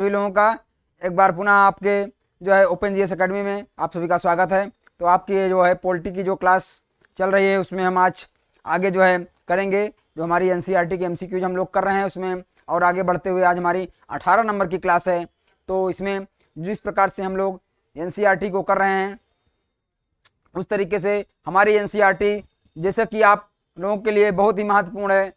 सभी लोगों का एक बार पुनः आपके जो है ओपन जीएस एकेडमी में आप सभी का स्वागत है। तो आपकी जो है पॉलिटी की जो क्लास चल रही है उसमें हम आज आगे जो है करेंगे। जो हमारी एनसीईआरटी के एमसीक्यूज हम लोग कर रहे हैं उसमें और आगे बढ़ते हुए आज हमारी 18 नंबर की क्लास है। तो इसमें जिस प्रकार से हम लोग एनसीईआरटी को कर रहे हैं उस तरीके से हमारी एनसीईआरटी जैसे कि आप लोगों के लिए बहुत ही महत्वपूर्ण है।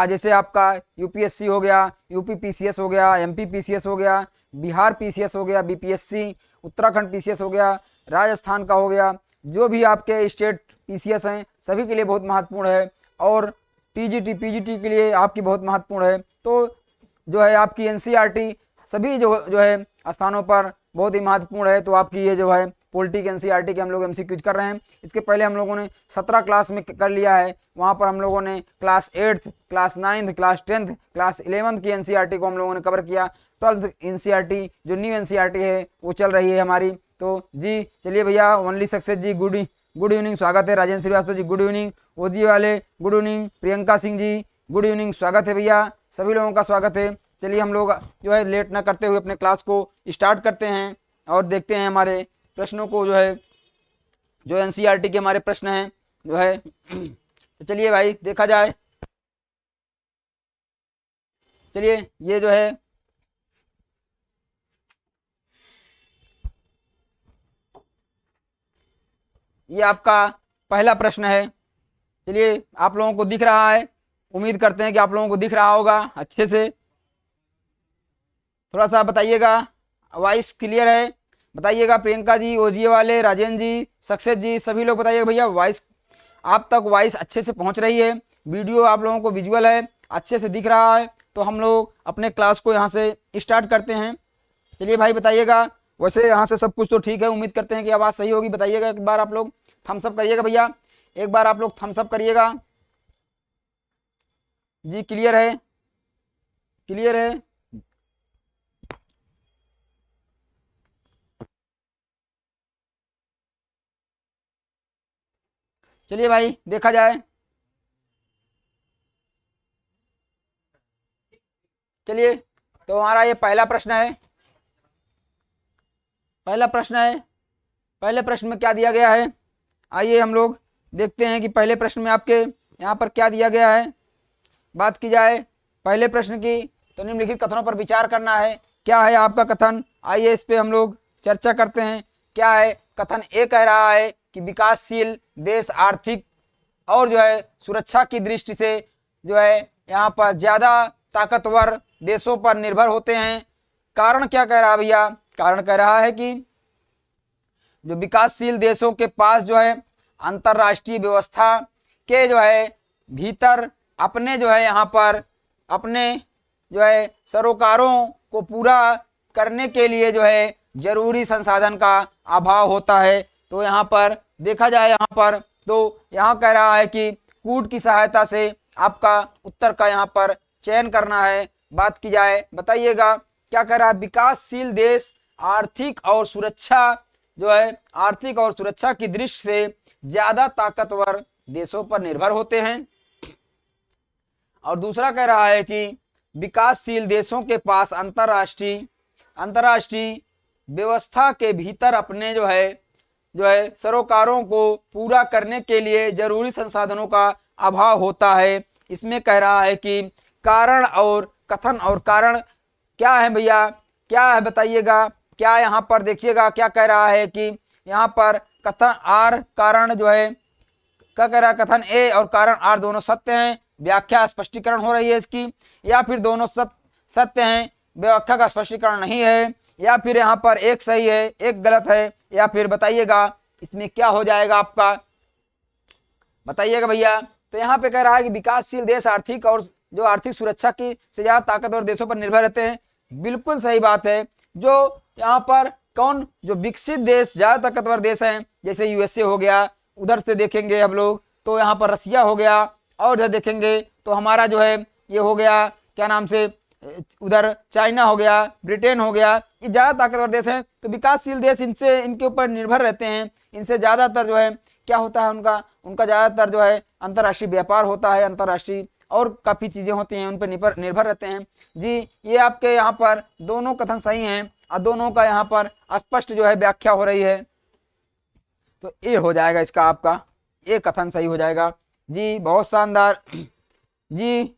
जैसे आपका यूपीएससी हो गया, यूपी पीसीएस हो गया, एमपी पीसीएस हो गया, बिहार पीसीएस हो गया, बीपीएससी, उत्तराखंड पीसीएस हो गया, राजस्थान का हो गया, जो भी आपके स्टेट पीसीएस हैं सभी के लिए बहुत महत्वपूर्ण है। और टीजीटी पीजीटी के लिए आपकी बहुत महत्वपूर्ण है। तो जो है आपकी एनसीईआरटी सभी जो है स्थानों पर बहुत ही महत्वपूर्ण है। तो आपकी ये जो है पॉलिटी एनसीईआरटी के हम लोग एमसीक्यूज कर रहे हैं। इसके पहले हम लोगों ने 17 क्लास में कर लिया है। वहाँ पर हम लोगों ने class 8th, class 9th, class 10th, class 11th की एनसीईआरटी को हम लोगों ने कवर किया। 12th एनसीईआरटी जो न्यू एनसीईआरटी है वो चल रही है हमारी। तो जी चलिए भैया, ओनली सक्सेस जी गुड इवनिंग, स्वागत है। राजेंद्र श्रीवास्तव जी गुड इवनिंग, ओजी वाले good evening, Priyanka Singh ji good evening, स्वागत है भैया, सभी लोगों का स्वागत है। चलिए हम लोग जो है लेट ना करते हुए अपने क्लास को स्टार्ट करते हैं और देखते हैं हमारे प्रश्नों को। जो है जो एनसीईआरटी के हमारे प्रश्न हैं जो है तो चलिए भाई देखा जाए। चलिए ये जो है ये आपका पहला प्रश्न है। चलिए आप लोगों को दिख रहा है, उम्मीद करते हैं कि आप लोगों को दिख रहा होगा अच्छे से। थोड़ा सा बताइएगा, वॉइस क्लियर है? बताइएगा प्रियंका जी, ओजीए वाले, राजेंद्र जी, सक्सेस जी, सभी लोग बताइएगा भैया वॉइस आप तक वॉइस अच्छे से पहुंच रही है, वीडियो आप लोगों को विजुअल है, अच्छे से दिख रहा है। तो हम लोग अपने क्लास को यहाँ से स्टार्ट करते हैं। चलिए भाई बताइएगा। वैसे यहाँ से सब कुछ तो ठीक है, उम्मीद करते हैं कि आवाज़ सही होगी। बताइएगा एक बार आप लोग थम्सअप करिएगा भैया, एक बार आप लोग थम्सअप करिएगा जी। क्लियर है? क्लियर है? चलिए भाई देखा जाए। चलिए तो हमारा ये पहला प्रश्न है। पहला प्रश्न है, पहले प्रश्न में क्या दिया गया है आइए हम लोग देखते हैं कि पहले प्रश्न में आपके यहाँ पर क्या दिया गया है। बात की जाए पहले प्रश्न की तो निम्नलिखित कथनों पर विचार करना है। क्या है आपका कथन? आइए इस पे हम लोग चर्चा करते हैं। क्या है कथन? ए कह रहा है कि विकासशील देश आर्थिक और जो है सुरक्षा की दृष्टि से जो है यहाँ पर ज्यादा ताकतवर देशों पर निर्भर होते हैं। कारण क्या कह रहा है भैया? कारण कह रहा है कि जो विकासशील देशों के पास जो है अंतरराष्ट्रीय व्यवस्था के जो है भीतर अपने जो है यहाँ पर अपने जो है सरोकारों को पूरा करने के लिए जो है जरूरी संसाधन का अभाव होता है। तो यहाँ पर देखा जाए यहाँ पर तो यहाँ कह रहा है कि कूट की सहायता से आपका उत्तर का यहाँ पर चयन करना है। बात की जाए बताइएगा क्या कह रहा है? विकासशील देश आर्थिक और सुरक्षा जो है आर्थिक और सुरक्षा की दृष्टि से ज्यादा ताकतवर देशों पर निर्भर होते हैं। और दूसरा कह रहा है कि विकासशील देशों के पास अंतरराष्ट्रीय व्यवस्था के भीतर अपने जो है सरोकारों को पूरा करने के लिए जरूरी संसाधनों का अभाव होता है। इसमें कह रहा है कि कारण और कथन और कारण क्या है भैया? क्या है बताइएगा? क्या यहाँ पर देखिएगा क्या कह रहा है कि यहाँ पर कथन आर कारण जो है क्या कह रहा है? कथन ए और कारण आर दोनों सत्य हैं, व्याख्या स्पष्टीकरण हो रही है इसकी, या फिर दोनों सत्य हैं, व्याख्या का स्पष्टीकरण नहीं है, या फिर यहाँ पर एक सही है एक गलत है, या फिर बताइएगा इसमें क्या हो जाएगा आपका? बताइएगा भैया। तो यहाँ पे कह रहा है कि विकासशील देश आर्थिक और जो आर्थिक सुरक्षा की से ज्यादा ताकतवर देशों पर निर्भर रहते हैं। बिल्कुल सही बात है। जो यहाँ पर कौन जो विकसित देश ज्यादा ताकतवर देश हैं जैसे यूएसए हो गया, उधर से देखेंगे हम लोग तो यहाँ पर रसिया हो गया, और इधर देखेंगे तो हमारा जो है ये हो गया क्या नाम से उधर चाइना हो गया, ब्रिटेन हो गया, ये ज्यादा ताकतवर देश हैं। तो विकासशील देश इनके ऊपर निर्भर रहते हैं। इनसे ज्यादातर जो है क्या होता है उनका ज्यादातर जो है अंतर्राष्ट्रीय व्यापार होता है, अंतर्राष्ट्रीय और काफ़ी चीज़ें होती हैं उन पर निर्भर रहते हैं। जी ये आपके यहाँ पर दोनों कथन सही हैं और दोनों का यहाँ पर स्पष्ट जो है व्याख्या हो रही है, तो ये हो जाएगा इसका आपका ये कथन सही हो जाएगा। जी बहुत शानदार। जी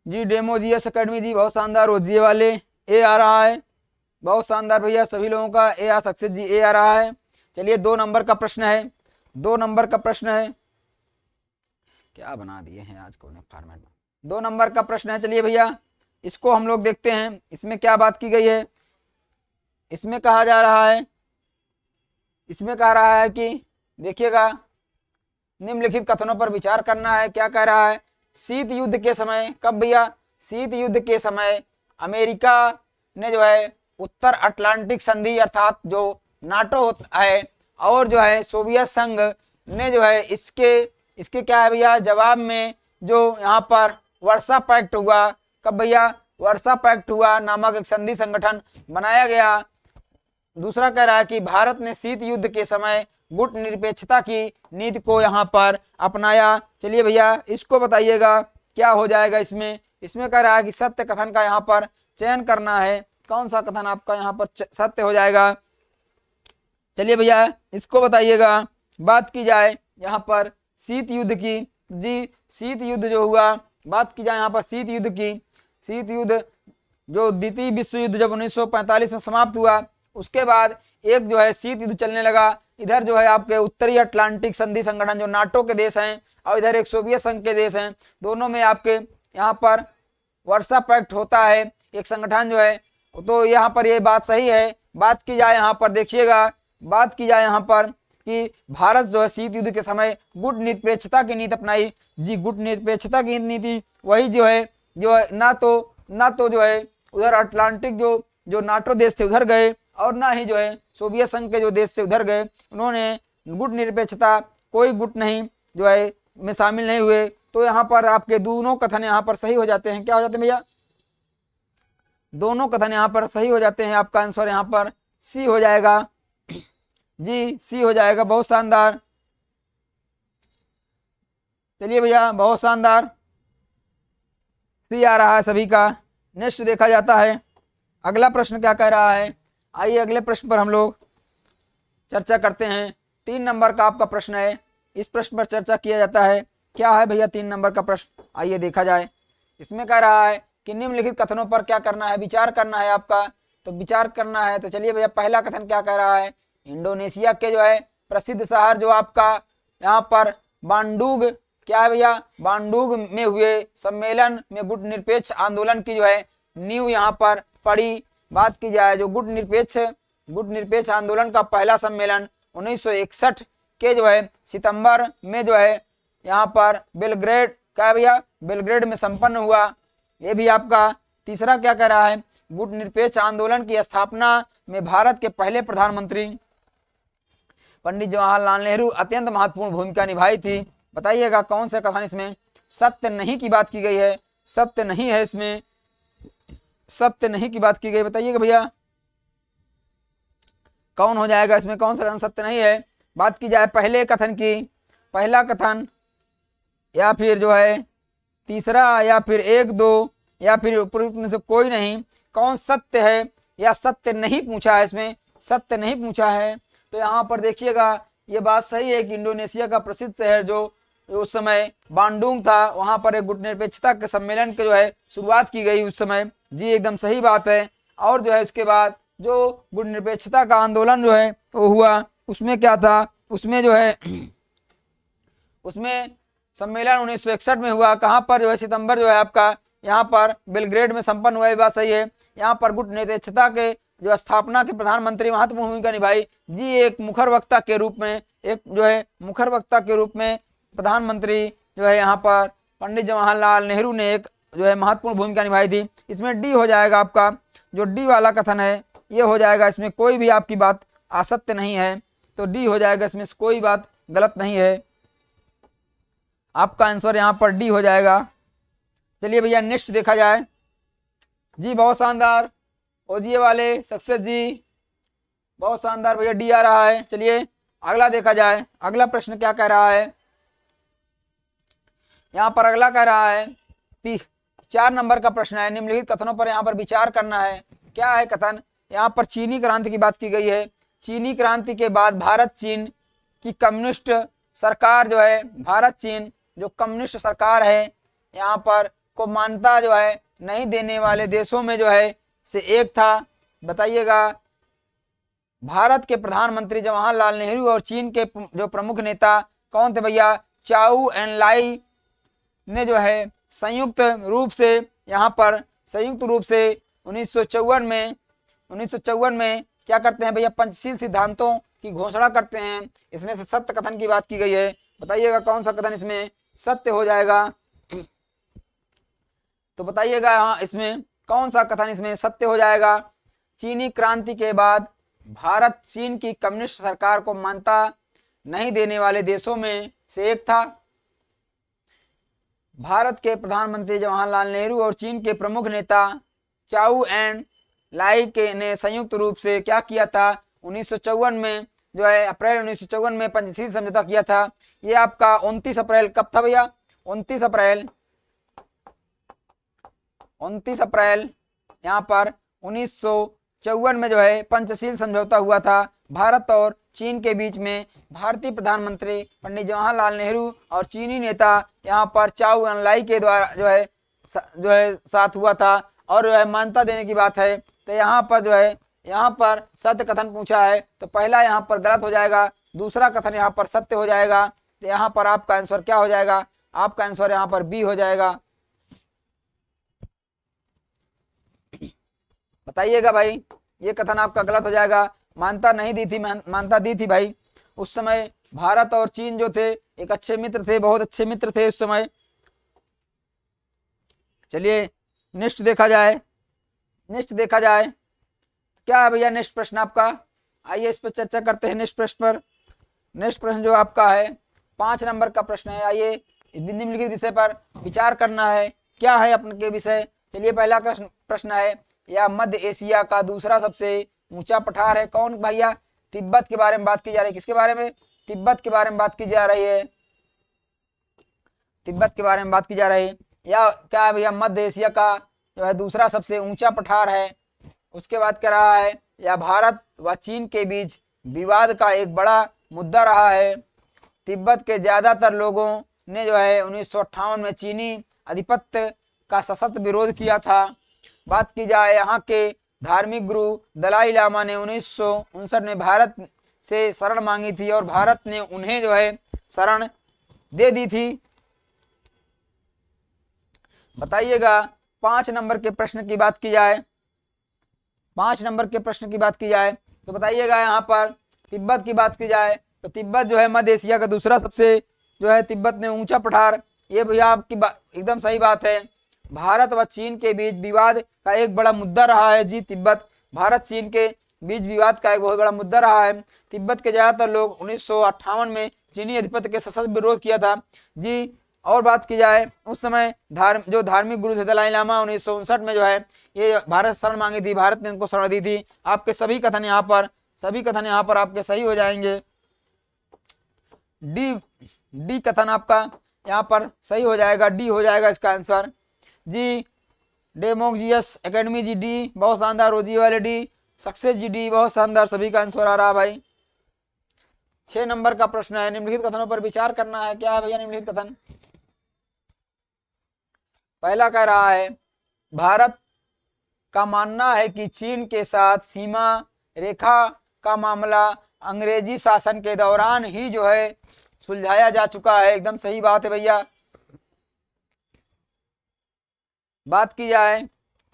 जी डेमो जीएस अकेडमी जी बहुत शानदार। ओजीए वाले ए आ रहा है, बहुत शानदार भैया, सभी लोगों का ए आ सक्सेस जी ए आ रहा है। चलिए 2 नंबर का प्रश्न है, 2 नंबर का प्रश्न है, क्या बना दिए हैं आज को फॉर्मेट में। 2 नंबर का प्रश्न है, चलिए भैया इसको हम लोग देखते हैं। इसमें क्या बात की गई है, इसमें कहा जा रहा है, इसमें कह रहा है कि देखिएगा निम्नलिखित कथनों पर विचार करना है। क्या कह रहा है, शीत युद्ध के समय, कब भैया, शीत युद्ध के समय अमेरिका ने जो है उत्तर अटलांटिक संधि अर्थात जो नाटो होता है और जो है सोवियत संघ ने जो है इसके क्या है भैया जवाब में जो यहाँ पर वर्सा पैक्ट हुआ, कब भैया, वर्सा पैक्ट हुआ नामक एक संधि संगठन बनाया गया। दूसरा कह रहा है कि भारत ने शीत युद्ध के समय गुट निरपेक्षता की नीति को यहाँ पर अपनाया। चलिए भैया इसको बताइएगा क्या हो जाएगा इसमें। इसमें कह रहा है कि सत्य कथन का यहाँ पर चयन करना है, कौन सा कथन आपका यहाँ पर सत्य हो जाएगा। चलिए भैया इसको बताइएगा। बात की जाए यहाँ पर शीत युद्ध की, जी शीत युद्ध जो हुआ, बात की जाए यहाँ पर शीत युद्ध की, शीत युद्ध जो द्वितीय विश्व युद्ध जब 1945 में समाप्त हुआ उसके बाद एक जो है शीत युद्ध चलने लगा। इधर जो है आपके उत्तरी अटलांटिक संधि संगठन जो नाटो के देश हैं और इधर एक सोवियत संघ के देश हैं, दोनों में आपके यहाँ पर वर्सा पैक्ट होता है एक संगठन जो है। तो यहाँ पर ये बात सही है। बात की जाए यहाँ पर देखिएगा, बात की जाए यहाँ पर कि भारत जो है शीत युद्ध के समय गुट निरपेक्षता की नीति अपनाई। जी गुट निरपेक्षता की नीति वही जो है ना तो जो है उधर अटलांटिक जो नाटो देश थे उधर गए और ना ही जो है सोवियत संघ के जो देश थे उधर गए। उन्होंने गुट निरपेक्षता कोई गुट नहीं जो है में शामिल नहीं हुए। तो यहाँ पर आपके दोनों कथन यहाँ पर सही हो जाते हैं। क्या हो जाते हैं भैया, दोनों कथन यहाँ पर सही हो जाते हैं। आपका आंसर यहाँ पर सी हो जाएगा। जी सी हो जाएगा, बहुत शानदार। चलिए भैया बहुत शानदार, सी आ रहा है सभी का। नेक्स्ट देखा जाता है अगला प्रश्न क्या कह रहा है। आइए अगले प्रश्न पर हम लोग चर्चा करते हैं। 3 नंबर का आपका प्रश्न है, इस प्रश्न पर चर्चा किया जाता है। क्या है भैया 3 नंबर का प्रश्न, आइए देखा जाए। इसमें कह रहा है कि निम्नलिखित कथनों पर क्या करना है, विचार करना है आपका। तो विचार करना है तो चलिए भैया पहला कथन क्या कह रहा है, इंडोनेशिया के जो है प्रसिद्ध शहर जो आपका यहाँ पर बांडुग, क्या है भैया, बांडुग में हुए सम्मेलन में गुट निरपेक्ष आंदोलन की जो है नींव यहाँ पर पड़ी। बात की जाए जो गुट निरपेक्ष आंदोलन का पहला सम्मेलन 1961 के जो है सितंबर में जो है यहाँ पर बेलग्रेड, क्या है भैया, बेलग्रेड में संपन्न हुआ। ये भी आपका तीसरा क्या कह रहा है, गुट निरपेक्ष आंदोलन की स्थापना में भारत के पहले प्रधानमंत्री पंडित जवाहरलाल नेहरू अत्यंत महत्वपूर्ण भूमिका निभाई थी। बताइएगा कौन से कथन इसमें सत्य नहीं की बात की गई है, सत्य नहीं है, इसमें सत्य नहीं की बात की गई। बताइएगा भैया कौन हो जाएगा इसमें, कौन सा कथन सत्य नहीं है। बात की जाए पहले कथन की, पहला कथन या फिर जो है तीसरा या फिर 1, 2 या फिर उपरोक्त में से कोई नहीं, कौन सत्य है या सत्य नहीं पूछा है, इसमें सत्य नहीं पूछा है। तो यहाँ पर देखिएगा ये बात सही है कि इंडोनेशिया का प्रसिद्ध शहर जो उस समय बांडुंग था, वहां पर एक गुट निरपेक्षता के सम्मेलन के जो है शुरुआत की गई उस समय। जी एकदम सही बात है। और जो है उसके बाद जो गुट निरपेक्षता का आंदोलन जो है वो हुआ, उसमें क्या था, उसमें जो है उसमें सम्मेलन 1961 में हुआ। कहाँ पर जो है सितंबर जो है आपका यहाँ पर बेलग्रेड में संपन्न हुआ, ये बात सही है। यहाँ पर गुट निरपेक्षता के जो स्थापना के प्रधानमंत्री महत्वपूर्ण भूमिका निभाई। जी एक मुखर वक्ता के रूप में, एक जो है मुखर वक्ता के रूप में प्रधानमंत्री जो है यहाँ पर पंडित जवाहरलाल नेहरू ने एक जो है महत्वपूर्ण भूमिका निभाई थी। इसमें डी हो जाएगा आपका, जो डी वाला कथन है ये हो जाएगा। इसमें कोई भी आपकी बात असत्य नहीं है, तो डी हो जाएगा, इसमें कोई बात गलत नहीं है। आपका आंसर यहाँ पर डी हो जाएगा। चलिए भैया नेक्स्ट देखा जाए। जी बहुत शानदार, ओजीए वाले सक्सेस जी बहुत शानदार भैया, डी आ रहा है। चलिए अगला देखा जाए, अगला प्रश्न क्या कह रहा है। यहाँ पर अगला कह रहा है 4 नंबर का प्रश्न है, निम्नलिखित कथनों पर यहाँ पर विचार करना है। क्या है कथन? यहाँ पर चीनी क्रांति की बात की गई है। चीनी क्रांति के बाद भारत चीन की कम्युनिस्ट सरकार जो है, भारत चीन जो कम्युनिस्ट सरकार है यहाँ पर को मान्यता जो है नहीं देने वाले देशों में जो है से एक था। बताइएगा, भारत के प्रधानमंत्री जवाहरलाल नेहरू और चीन के जो प्रमुख नेता कौन थे भैया? चाउ एन लाई ने जो है संयुक्त रूप से 1954 में क्या करते हैं भैया? पंचशील सिद्धांतों की घोषणा करते हैं। इसमें से सत्य कथन की बात की गई है। बताइएगा कौन सा कथन इसमें सत्य हो जाएगा? तो बताइएगा यहाँ इसमें कौन सा कथन इसमें सत्य हो जाएगा? चीनी क्रांति के बाद भारत चीन की कम्युनिस्ट सरकार को मान्यता नहीं देने वाले देशों में से एक था। भारत के प्रधानमंत्री जवाहरलाल नेहरू और चीन के प्रमुख नेता चाउ एन लाई के ने संयुक्त रूप से क्या किया था? 1954 में जो है अप्रैल 1954 में पंचशील समझौता किया था। ये आपका 29 अप्रैल कब था भैया? 29 अप्रैल यहाँ पर 1954 में जो है पंचशील समझौता हुआ था भारत और चीन के बीच में। भारतीय प्रधानमंत्री पंडित जवाहरलाल नेहरू और चीनी नेता यहाँ पर चाउ एन लाई के द्वारा जो है साथ हुआ था। और जो है मान्यता देने की बात है तो यहाँ पर जो है यहाँ पर सत्य कथन पूछा है तो पहला यहाँ पर गलत हो जाएगा, दूसरा कथन यहाँ पर सत्य हो जाएगा। तो यहाँ पर आपका आंसर क्या हो जाएगा? आपका आंसर यहाँ पर बी हो जाएगा। बताइएगा भाई, ये कथन आपका गलत हो जाएगा। मान्यता नहीं दी थी, मान्यता दी थी भाई। उस समय भारत और चीन जो थे एक अच्छे मित्र थे, बहुत अच्छे मित्र थे उस समय। चलिए नेक्स्ट देखा जाए क्या है भैया नेक्स्ट प्रश्न आपका? आइए इस पर चर्चा करते हैं नेक्स्ट प्रश्न पर। नेक्स्ट प्रश्न जो आपका है 5 नंबर का प्रश्न है। आइए निम्नलिखित विषय पर विचार करना है। क्या है अपने के विषय? चलिए पहला प्रश्न है, या मध्य एशिया का दूसरा सबसे ऊंचा पठार है कौन भैया? तिब्बत के बारे में बात की जा रही है। किसके बारे में? तिब्बत के बारे में बात की जा रही है। तिब्बत के बारे में बात की जा रही है। या क्या है भैया? मध्य एशिया का जो है दूसरा सबसे ऊंचा पठार है। उसके बाद कह रहा है, या भारत व चीन के बीच विवाद का एक बड़ा मुद्दा रहा है। तिब्बत के ज्यादातर लोगों ने जो है 1958 में चीनी आधिपत्य का सशक्त विरोध किया था। बात की जाए यहाँ के धार्मिक गुरु दलाई लामा ने 1959 में भारत से शरण मांगी थी और भारत ने उन्हें जो है शरण दे दी थी। बताइएगा 5 नंबर के प्रश्न की बात की जाए, 5 नंबर के प्रश्न की बात की जाए तो बताइएगा यहाँ पर तिब्बत की बात की जाए तो तिब्बत जो है मध्य एशिया का दूसरा सबसे जो है तिब्बत में ऊंचा पठार। ये भैया आपकी एकदम सही बात है। भारत व चीन के बीच विवाद का एक बड़ा मुद्दा रहा है जी। तिब्बत भारत चीन के बीच विवाद का एक बहुत बड़ा मुद्दा रहा है। तिब्बत के ज्यादातर लोग 1958 में चीनी आधिपत्य के सशक्त विरोध किया था जी। और बात की जाए उस समय जो धार्मिक गुरु थे दलाई लामा 1959 में जो है ये भारत शरण मांगी थी, भारत ने उनको शरण दी थी। आपके सभी कथन यहाँ पर आपके सही हो जाएंगे। डी कथन आपका यहाँ पर सही हो जाएगा, डी हो जाएगा इसका आंसर जी। डेमोक्रियस एकेडमी जी डी, बहुत शानदार। रोजी वाले डी, सक्सेस जी डी, बहुत शानदार। सभी का आंसर आ रहा है भाई। 6 नंबर का प्रश्न है, निम्नलिखित कथनों पर विचार करना है। क्या है भैया निम्नलिखित कथन? पहला कह रहा है, भारत का मानना है कि चीन के साथ सीमा रेखा का मामला अंग्रेजी शासन के दौरान ही जो है सुलझाया जा चुका है। एकदम सही बात है भैया। बात की जाए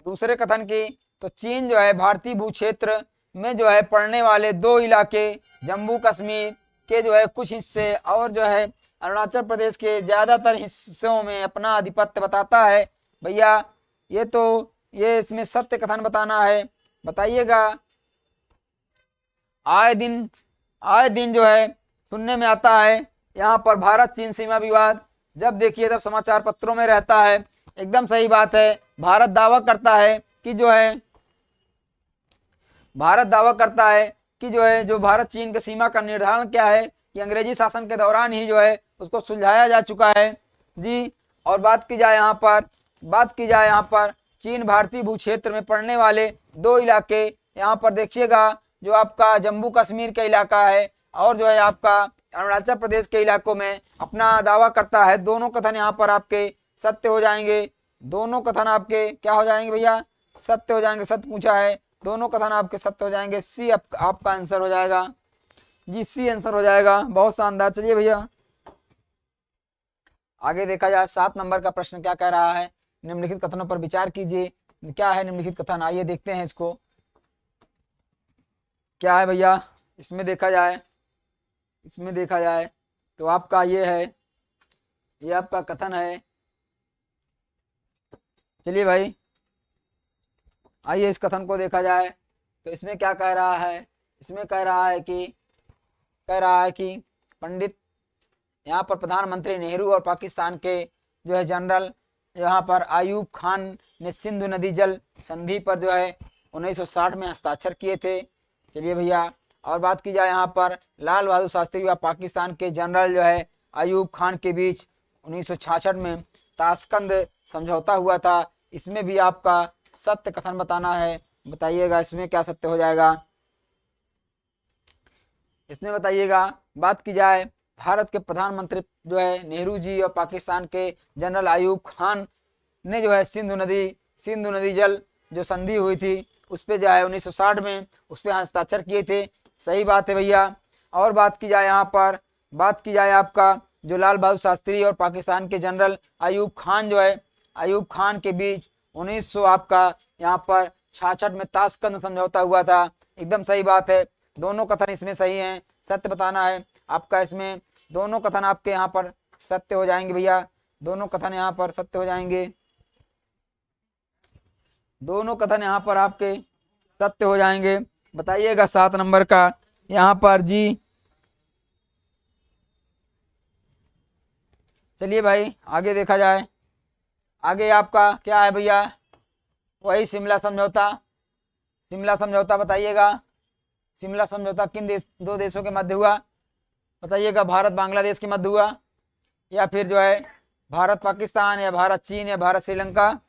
दूसरे कथन की तो चीन जो है भारतीय भू क्षेत्र में जो है पड़ने वाले 2 इलाके जम्मू कश्मीर के जो है कुछ हिस्से और जो है अरुणाचल प्रदेश के ज्यादातर हिस्सों में अपना आधिपत्य बताता है। भैया ये इसमें सत्य कथन बताना है। बताइएगा। आए दिन जो है सुनने में आता है यहाँ पर भारत चीन सीमा विवाद, जब देखिए तब समाचार पत्रों में रहता है। एकदम सही बात है। भारत दावा करता है कि जो भारत चीन के सीमा का निर्धारण क्या है कि अंग्रेजी शासन के दौरान ही जो है उसको सुलझाया जा चुका है जी। और बात की जाए यहाँ पर चीन भारतीय भू क्षेत्र में पड़ने वाले दो इलाके, यहाँ पर देखिएगा जो आपका जम्मू कश्मीर का इलाका है और जो है आपका अरुणाचल प्रदेश के इलाकों में अपना दावा करता है। दोनों कथन यहाँ पर आपके सत्य हो जाएंगे। दोनों कथन आपके क्या हो जाएंगे भैया? सत्य हो जाएंगे। सत्य पूछा है, दोनों कथन आपके सत्य हो जाएंगे। सी आपका आंसर हो जाएगा जी, सी आंसर हो जाएगा। बहुत शानदार। चलिए भैया आगे देखा जाए 7 नंबर का प्रश्न क्या कह रहा है, निम्नलिखित कथनों पर विचार कीजिए। क्या है निम्नलिखित कथन? आइए देखते हैं इसको क्या है भैया। इसमें देखा जाए तो आपका ये है, ये आपका कथन है। चलिए भाई आइए इस कथन को देखा जाए तो इसमें क्या कह रहा है? इसमें कह रहा है कि पंडित यहाँ पर प्रधानमंत्री नेहरू और पाकिस्तान के जो है जनरल यहाँ पर आयूब खान ने सिंधु नदी जल संधि पर जो है 1960 में हस्ताक्षर किए थे। चलिए भैया और बात की जाए यहाँ पर लाल बहादुर शास्त्री व पाकिस्तान के जनरल जो है आयूब खान के बीच 1966 में ताशकंद समझौता हुआ था। इसमें भी आपका सत्य कथन बताना है। बताइएगा इसमें क्या सत्य हो जाएगा, इसमें बताइएगा। बात की जाए भारत के प्रधानमंत्री जो है नेहरू जी और पाकिस्तान के जनरल आयूब खान ने जो है सिंधु नदी जल जो संधि हुई थी उस पर जो है 1960 में उस पर हस्ताक्षर किए थे। सही बात है भैया। और बात की जाए यहाँ पर, बात की जाए आपका जो लाल बहादुर शास्त्री और पाकिस्तान के जनरल आयूब खान के बीच 1900 आपका यहाँ पर 66 में ताशकंद समझौता हुआ था। एकदम सही बात है। दोनों कथन इसमें सही हैं। सत्य बताना है आपका। इसमें दोनों कथन आपके यहाँ पर सत्य हो जाएंगे भैया। दोनों कथन यहाँ पर सत्य हो जाएंगे। दोनों कथन यहाँ पर आपके सत्य हो जाएंगे। बताइएगा 7 नंबर का यहाँ पर जी। चलिए भाई आगे देखा जाए। आगे आपका क्या है भैया? वही शिमला समझौता बताइएगा। शिमला समझौता किन दो देशों के मध्य हुआ? बताइएगा। भारत बांग्लादेश के मध्य हुआ या फिर जो है भारत पाकिस्तान या भारत चीन या भारत श्रीलंका?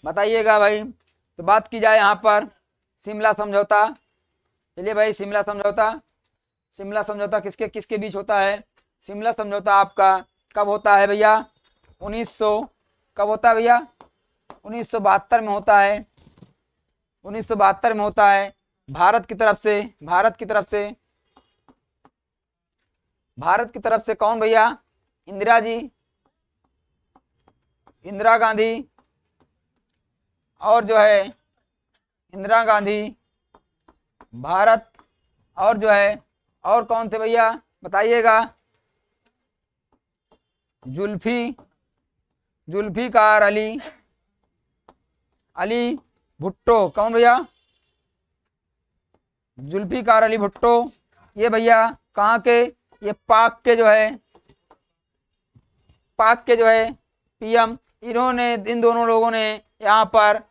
बताइएगा भाई। तो बात की जाए यहाँ पर शिमला समझौता। चलिए भाई शिमला समझौता किसके बीच होता है? शिमला समझौता आपका कब होता है भैया? 1900 कब होता है भैया? 1972 में होता है। 1972 में होता है। भारत की तरफ से कौन भैया? इंदिरा गांधी और जो है इंदिरा गांधी भारत और जो है और कौन थे भैया? बताइएगा। जुल्फिकार अली भुट्टो। कौन भैया? जुल्फिकार अली भुट्टो। ये भैया कहाँ के? ये पाक के जो है पीएम। इन्होंने इन दोनों लोगों ने यहाँ पर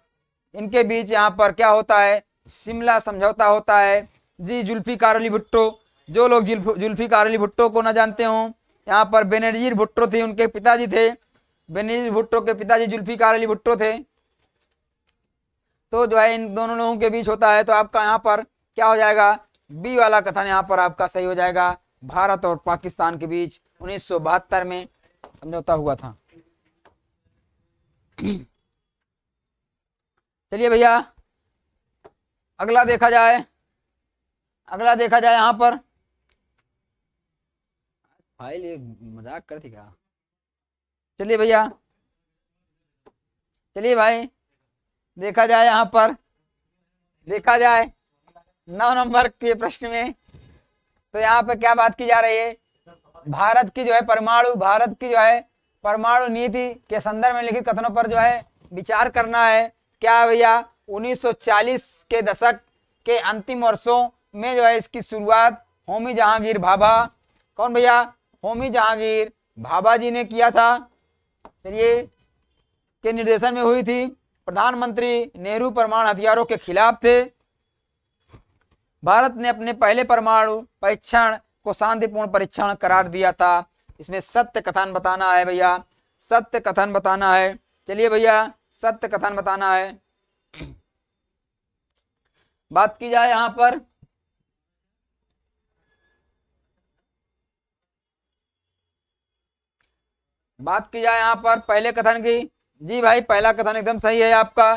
इनके बीच यहाँ पर क्या होता है? शिमला समझौता होता है जी। जुल्फिकार अली भुट्टो, जो लोग जुल्फिकार अली भुट्टो को न जानते हों, यहाँ पर बेनजीर भुट्टो थे, उनके पिताजी थे। बेनजीर भुट्टो के पिताजी जुल्फिकार अली भुट्टो थे। तो जो है इन दोनों लोगों के बीच होता है। तो आपका यहाँ पर क्या हो जाएगा? बी वाला कथन यहाँ पर आपका सही हो जाएगा। भारत और पाकिस्तान के बीच 1972 में समझौता हुआ था। चलिए भैया अगला देखा जाए यहाँ पर। भाई ये मजाक करती क्या? चलिए भैया भाई देखा जाए यहाँ पर। देखा जाए 9 नंबर के प्रश्न में तो यहाँ पे क्या बात की जा रही है? भारत की जो है परमाणु नीति के संदर्भ में लिखित कथनों पर जो है विचार करना है। क्या है भैया? 1940 के दशक के अंतिम वर्षों में जो है इसकी शुरुआत होमी जहांगीर भाभा। कौन भैया? होमी जहांगीर भाभा जी ने किया था। चलिए के निर्देशन में हुई थी। प्रधानमंत्री नेहरू परमाणु हथियारों के खिलाफ थे। भारत ने अपने पहले परमाणु परीक्षण को शांतिपूर्ण परीक्षण करार दिया था। इसमें सत्य कथन बताना है भैया, सत्य कथन बताना है। चलिए भैया सत्य कथन बताना है। बात की जाए यहां पर पहले कथन की। जी भाई पहला कथन एकदम सही है आपका।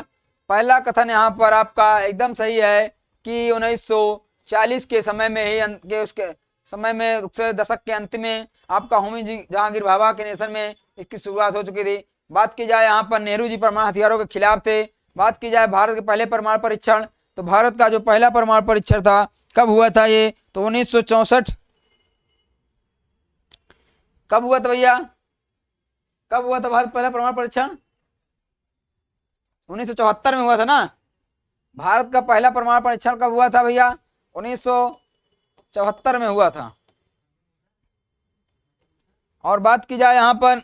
पहला कथन यहाँ पर आपका एकदम सही है कि 1940 के समय में ही उसके समय में उसके दशक के अंत में आपका होमी जहांगीर भाभा के नेतृत्व में इसकी शुरुआत हो चुकी थी। बात की जाए यहाँ पर नेहरू जी परमाणु हथियारों के खिलाफ थे। बात की जाए भारत के पहले परमाणु परीक्षण, तो भारत का जो पहला परमाणु परीक्षण था कब हुआ था ये, तो 1964। कब हुआ था भैया, कब हुआ था भारत पहला परमाणु परीक्षण? 1974 में हुआ था ना। भारत का पहला परमाणु परीक्षण कब हुआ था भैया? 1974 में हुआ था। और बात की जाए यहाँ पर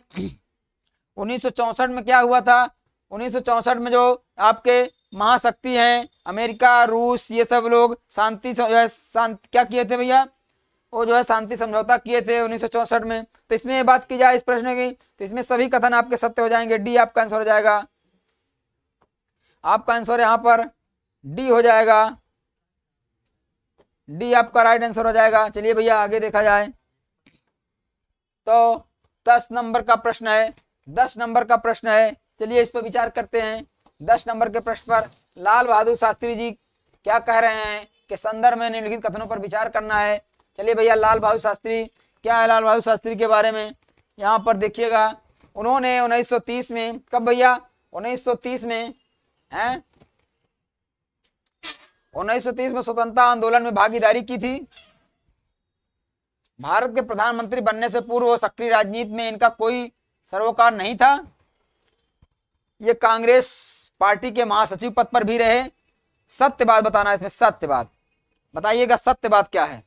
1964 में क्या हुआ था? 1964 में जो आपके महाशक्ति हैं अमेरिका, रूस, ये सब लोग शांति क्या किए थे भैया? वो जो है शांति समझौता किए थे 1964 में। तो इसमें बात की जाए इस प्रश्न की, तो इसमें सभी कथन आपके सत्य हो जाएंगे। डी आपका आंसर हो जाएगा। आपका आंसर यहाँ पर डी हो जाएगा। डी आपका राइट आंसर हो जाएगा। चलिए भैया आगे देखा जाए तो 10 नंबर का प्रश्न है। 10 नंबर का प्रश्न है, चलिए इस पर विचार करते हैं। 10 नंबर के प्रश्न पर लाल बहादुर शास्त्री जी क्या कह रहे हैं कि संदर्भ में निम्नलिखित कथनों पर विचार करना है। चलिए भैया लाल बहादुर शास्त्री क्या है, लाल बहादुर शास्त्री के बारे में यहाँ पर देखिएगा। उन्होंने 1930 में, कब भैया? 1930 में हैं, 1930 में स्वतंत्रता आंदोलन में भागीदारी की थी। भारत के प्रधानमंत्री बनने से पूर्व सक्रिय राजनीति में इनका कोई सरोकार नहीं था। ये कांग्रेस पार्टी के महासचिव पद पर भी रहे। सत्य बात बताना है इसमें, सत्य बात बताइएगा। सत्य बात क्या है?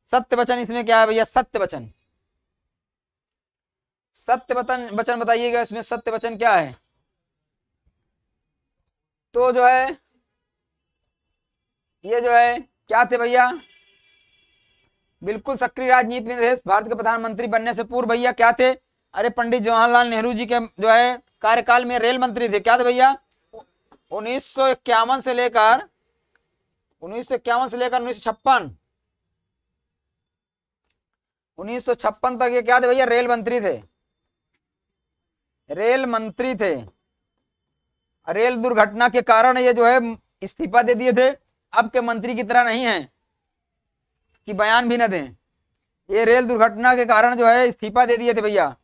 सत्य वचन इसमें क्या है भैया? सत्य वचन, सत्य वचन बताइएगा इसमें सत्य वचन क्या है? तो जो है ये जो है क्या थे भैया? बिल्कुल सक्रिय राजनीति में थे। भारत के प्रधानमंत्री बनने से पूर्व भैया क्या थे? अरे पंडित जवाहरलाल नेहरू जी के जो है कार्यकाल में रेल मंत्री थे। क्या थे भैया? 1951 से लेकर 1956 तक ये क्या थे भैया? रेल मंत्री थे। रेल मंत्री थे। रेल दुर्घटना के कारण ये जो है इस्तीफा दे दिए थे। अब के मंत्री की तरह नहीं है कि बयान भी न दें। ये रेल दुर्घटना के कारण जो है इस्तीफा दे दिए थे भैया,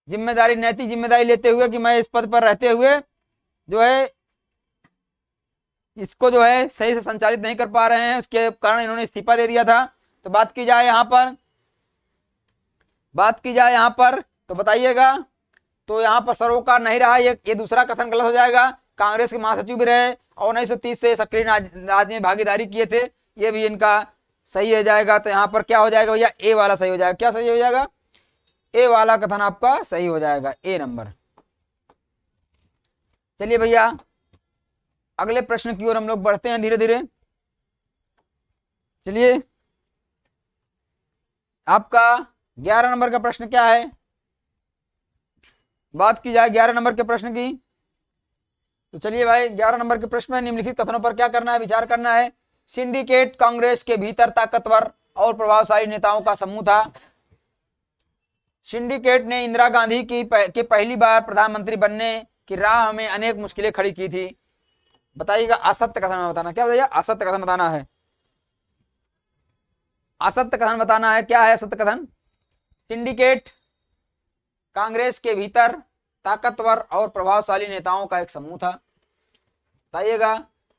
जिम्मेदारी, नैतिक जिम्मेदारी लेते हुए कि मैं इस पद पर रहते हुए जो है इसको जो है सही से संचालित नहीं कर पा रहे हैं, उसके कारण इन्होंने इस्तीफा दे दिया था। तो बात की जाए यहाँ पर तो बताइएगा। तो यहाँ पर सरोकार नहीं रहा, ये दूसरा कथन गलत हो जाएगा। कांग्रेस के महासचिव भी रहे और 1930 से सक्रिय राजनीति में भागीदारी किए थे, ये भी इनका सही हो जाएगा। तो यहाँ पर क्या हो जाएगा भैया? ए वाला सही हो जाएगा। क्या सही हो जाएगा? ए वाला कथन आपका सही हो जाएगा, ए नंबर। चलिए भैया अगले प्रश्न की ओर हम लोग बढ़ते हैं धीरे धीरे। चलिए आपका 11 नंबर का प्रश्न क्या है? बात की जाए 11 नंबर के प्रश्न की, तो चलिए भाई 11 नंबर के प्रश्न में निम्नलिखित कथनों पर क्या करना है? विचार करना है। सिंडिकेट कांग्रेस के भीतर ताकतवर और प्रभावशाली नेताओं का समूह था। सिंडिकेट ने इंदिरा गांधी की पहली बार प्रधानमंत्री बनने की राह में अनेक मुश्किलें खड़ी की थी। बताइएगा। असत्य कथन में बताना। क्या बताइए? असत्य कथन बताना है। असत्य कथन बताना है। क्या है असत्य कथन? सिंडिकेट कांग्रेस के भीतर ताकतवर और प्रभावशाली नेताओं का एक समूह था। बताइएगा।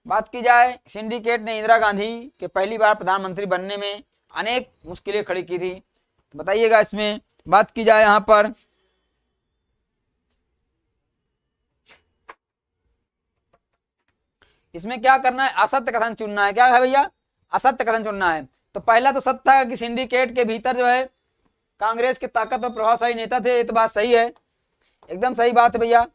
बात की जाए सिंडिकेट ने इंदिरा गांधी के पहली बार प्रधानमंत्री बनने में अनेक मुश्किलें खड़ी की थी। बताइएगा इसमें बात की जाए यहां पर इसमें क्या करना है? असत्य कथन चुनना है। क्या है भैया? असत्य कथन चुनना है। तो पहला तो सत्य था कि सिंडिकेट के भीतर जो है कांग्रेस के ताकत और प्रभावशाली नेता थे, ये तो बात सही है, एकदम सही बात है भैया।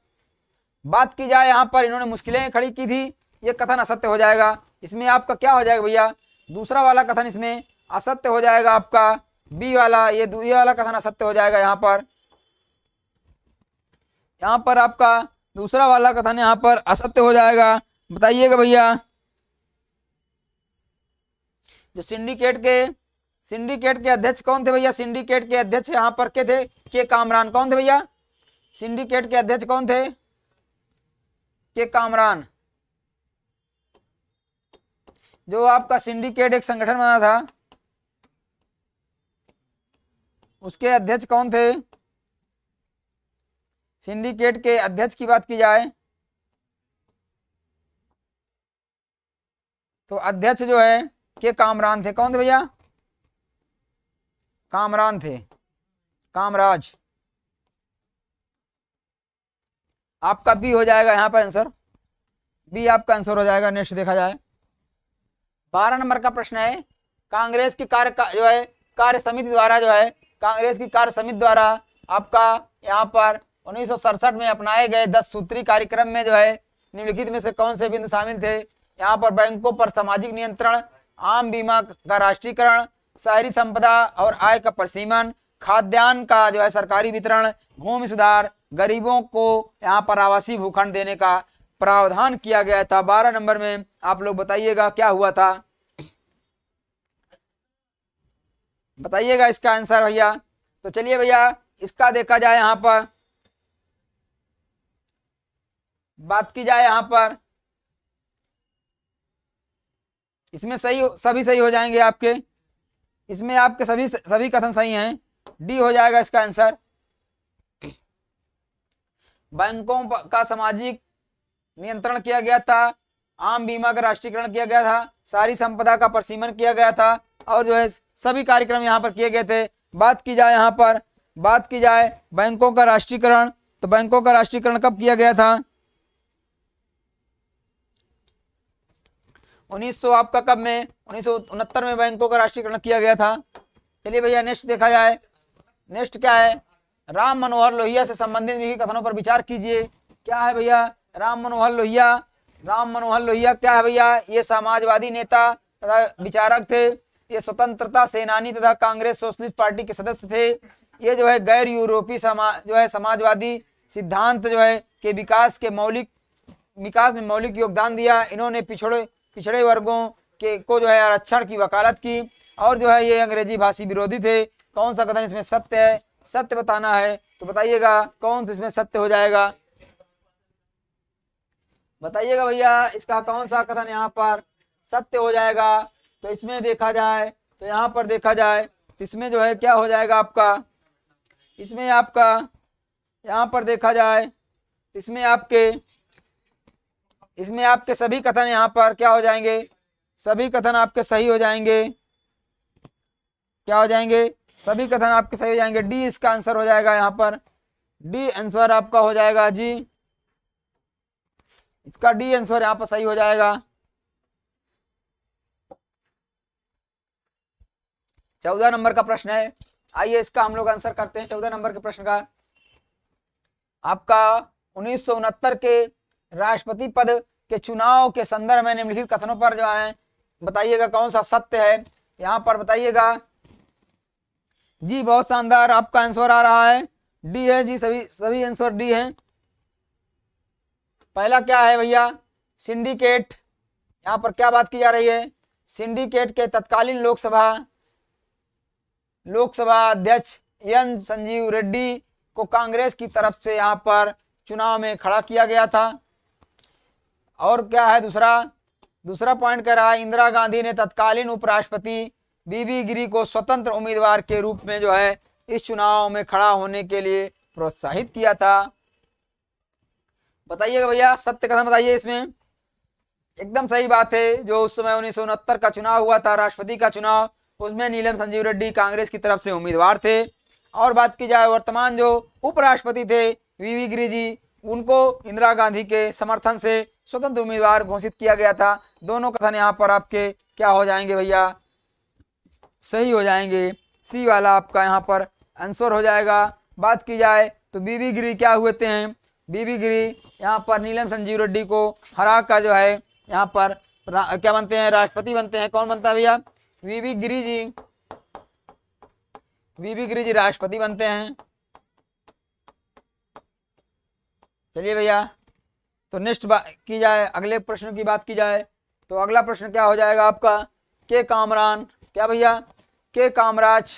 बात की जाए यहाँ पर इन्होंने मुश्किलें खड़ी की थी, ये कथन असत्य हो जाएगा। इसमें आपका क्या हो जाएगा भैया? दूसरा वाला कथन इसमें असत्य हो जाएगा आपका। बी वाला ये वाला कथन असत्य हो जाएगा। यहाँ पर आपका दूसरा वाला कथन यहाँ पर असत्य हो जाएगा। बताइएगा भैया, जो सिंडिकेट के अध्यक्ष कौन थे भैया? सिंडिकेट के अध्यक्ष यहाँ पर के थे? के कामरान। कौन थे भैया? सिंडिकेट के अध्यक्ष कौन थे? के कामरान। जो आपका सिंडिकेट एक संगठन बना था, उसके अध्यक्ष कौन थे? सिंडिकेट के अध्यक्ष की बात की जाए तो अध्यक्ष जो है के कामरान थे। कौन थे भैया? कामरान थे, कामराज। आपका बी हो जाएगा यहाँ पर आंसर, बी आपका आंसर हो जाएगा। नेक्स्ट देखा जाए 12 नंबर का प्रश्न है, कांग्रेस की कार्य समिति द्वारा आपका यहाँ पर 1967 में अपनाए गए 10 सूत्री कार्यक्रम में जो है निम्नलिखित में से कौन से बिंदु शामिल थे? यहाँ पर बैंकों पर सामाजिक नियंत्रण, आम बीमा का राष्ट्रीयकरण, शहरी संपदा और आय का परिसीमन, खाद्यान्न का जो है सरकारी वितरण, भूमि सुधार, गरीबों को यहाँ पर आवासीय भूखंड देने का प्रावधान किया गया था। 12 नंबर में आप लोग बताइएगा क्या हुआ था, बताइएगा इसका आंसर भैया। तो चलिए भैया इसका देखा जाए, यहाँ पर बात की जाए, यहाँ पर इसमें सभी सही हो जाएंगे आपके, इसमें आपके सभी कथन सही हैं। डी हो जाएगा इसका आंसर। बैंकों का सामाजिक नियंत्रण किया गया था, आम बीमा का राष्ट्रीयकरण किया गया था, सारी संपदा का परिसीमन किया गया था और जो है सभी कार्यक्रम यहाँ पर किए गए थे। बात की जाए यहाँ पर, बात की जाए बैंकों का राष्ट्रीयकरण, तो बैंकों का राष्ट्रीयकरण कब किया गया था? 1900 आपका कब में 1969 में बैंकों का राष्ट्रीयकरण किया गया था। चलिए भैया नेक्स्ट देखा जाए। नेक्स्ट क्या है? राम मनोहर लोहिया से संबंधित भी कथनों पर विचार कीजिए। क्या है भैया? राम मनोहर लोहिया क्या है भैया? ये समाजवादी नेता तथा विचारक थे, ये स्वतंत्रता सेनानी तथा कांग्रेस सोशलिस्ट पार्टी के सदस्य थे। ये जो है गैर यूरोपीय समाजवादी सिद्धांत जो है के विकास में मौलिक योगदान दिया। इन्होंने पिछड़े वर्गों के को जो है आरक्षण की वकालत की और जो है ये अंग्रेजी भाषी विरोधी थे। कौन सा कथन इसमें सत्य है? सत्य बताना है, तो बताइएगा कौन सा इसमें सत्य हो जाएगा, बताइएगा भैया इसका कौन सा कथन यहाँ पर सत्य हो जाएगा। तो इसमें देखा जाए, तो यहाँ पर देखा जाए तो इसमें जो है क्या हो जाएगा आपका, इसमें आपका यहाँ पर देखा जाए इसमें आपके सभी कथन यहाँ पर क्या हो जाएंगे? सभी कथन आपके सही हो जाएंगे। क्या हो जाएंगे? सभी कथन आपके सही हो जाएंगे। डी इसका आंसर हो जाएगा। यहाँ पर डी आंसर आपका हो जाएगा जी, इसका डी आंसर यहाँ पर सही हो जाएगा। 14 नंबर का प्रश्न है, आइए इसका हम लोग आंसर करते हैं। 14 नंबर के प्रश्न का आपका 1969 के राष्ट्रपति पद के चुनाव के संदर्भ में निम्नलिखित कथनों पर जो है बताइएगा कौन सा सत्य है। यहाँ पर बताइएगा जी, बहुत शानदार आपका आंसर आ रहा है, डी है जी, सभी आंसर डी है। पहला क्या है भैया? सिंडिकेट, यहाँ पर क्या बात की जा रही है? सिंडिकेट के तत्कालीन लोकसभा अध्यक्ष एन संजीव रेड्डी को कांग्रेस की तरफ से यहाँ पर चुनाव में खड़ा किया गया था। और क्या है दूसरा पॉइंट कह रहा है, इंदिरा गांधी ने तत्कालीन उपराष्ट्रपति बीबी गिरी को स्वतंत्र उम्मीदवार के रूप में जो है इस चुनाव में खड़ा होने के लिए प्रोत्साहित किया था। बताइएगा भैया सत्य कथन बताइए। इसमें एकदम सही बात है, जो उस समय 1969 का चुनाव हुआ था, राष्ट्रपति का चुनाव, उसमें नीलम संजीव रेड्डी कांग्रेस की तरफ से उम्मीदवार थे। और बात की जाए वर्तमान जो उपराष्ट्रपति थे बीबी गिरी जी, उनको इंदिरा गांधी के समर्थन से स्वतंत्र उम्मीदवार घोषित किया गया था। दोनों कथन यहाँ पर आपके क्या हो जाएंगे भैया? सही हो जाएंगे। सी वाला आपका यहाँ पर आंसर हो जाएगा। बात की जाए तो बीबी गिरी क्या हुए थे? बीबी गिरी यहाँ पर नीलम संजीव रेड्डी को हरा कर जो है यहाँ पर क्या बनते हैं? राष्ट्रपति बनते हैं। कौन बनता है भैया? बीबी गिरी जी बीबी गिरी जी राष्ट्रपति बनते हैं। चलिए भैया, तो नेक्स्ट की जाए, अगले प्रश्न की बात की जाए तो अगला प्रश्न क्या हो जाएगा आपका, के कामरान, क्या भैया, के कामराज,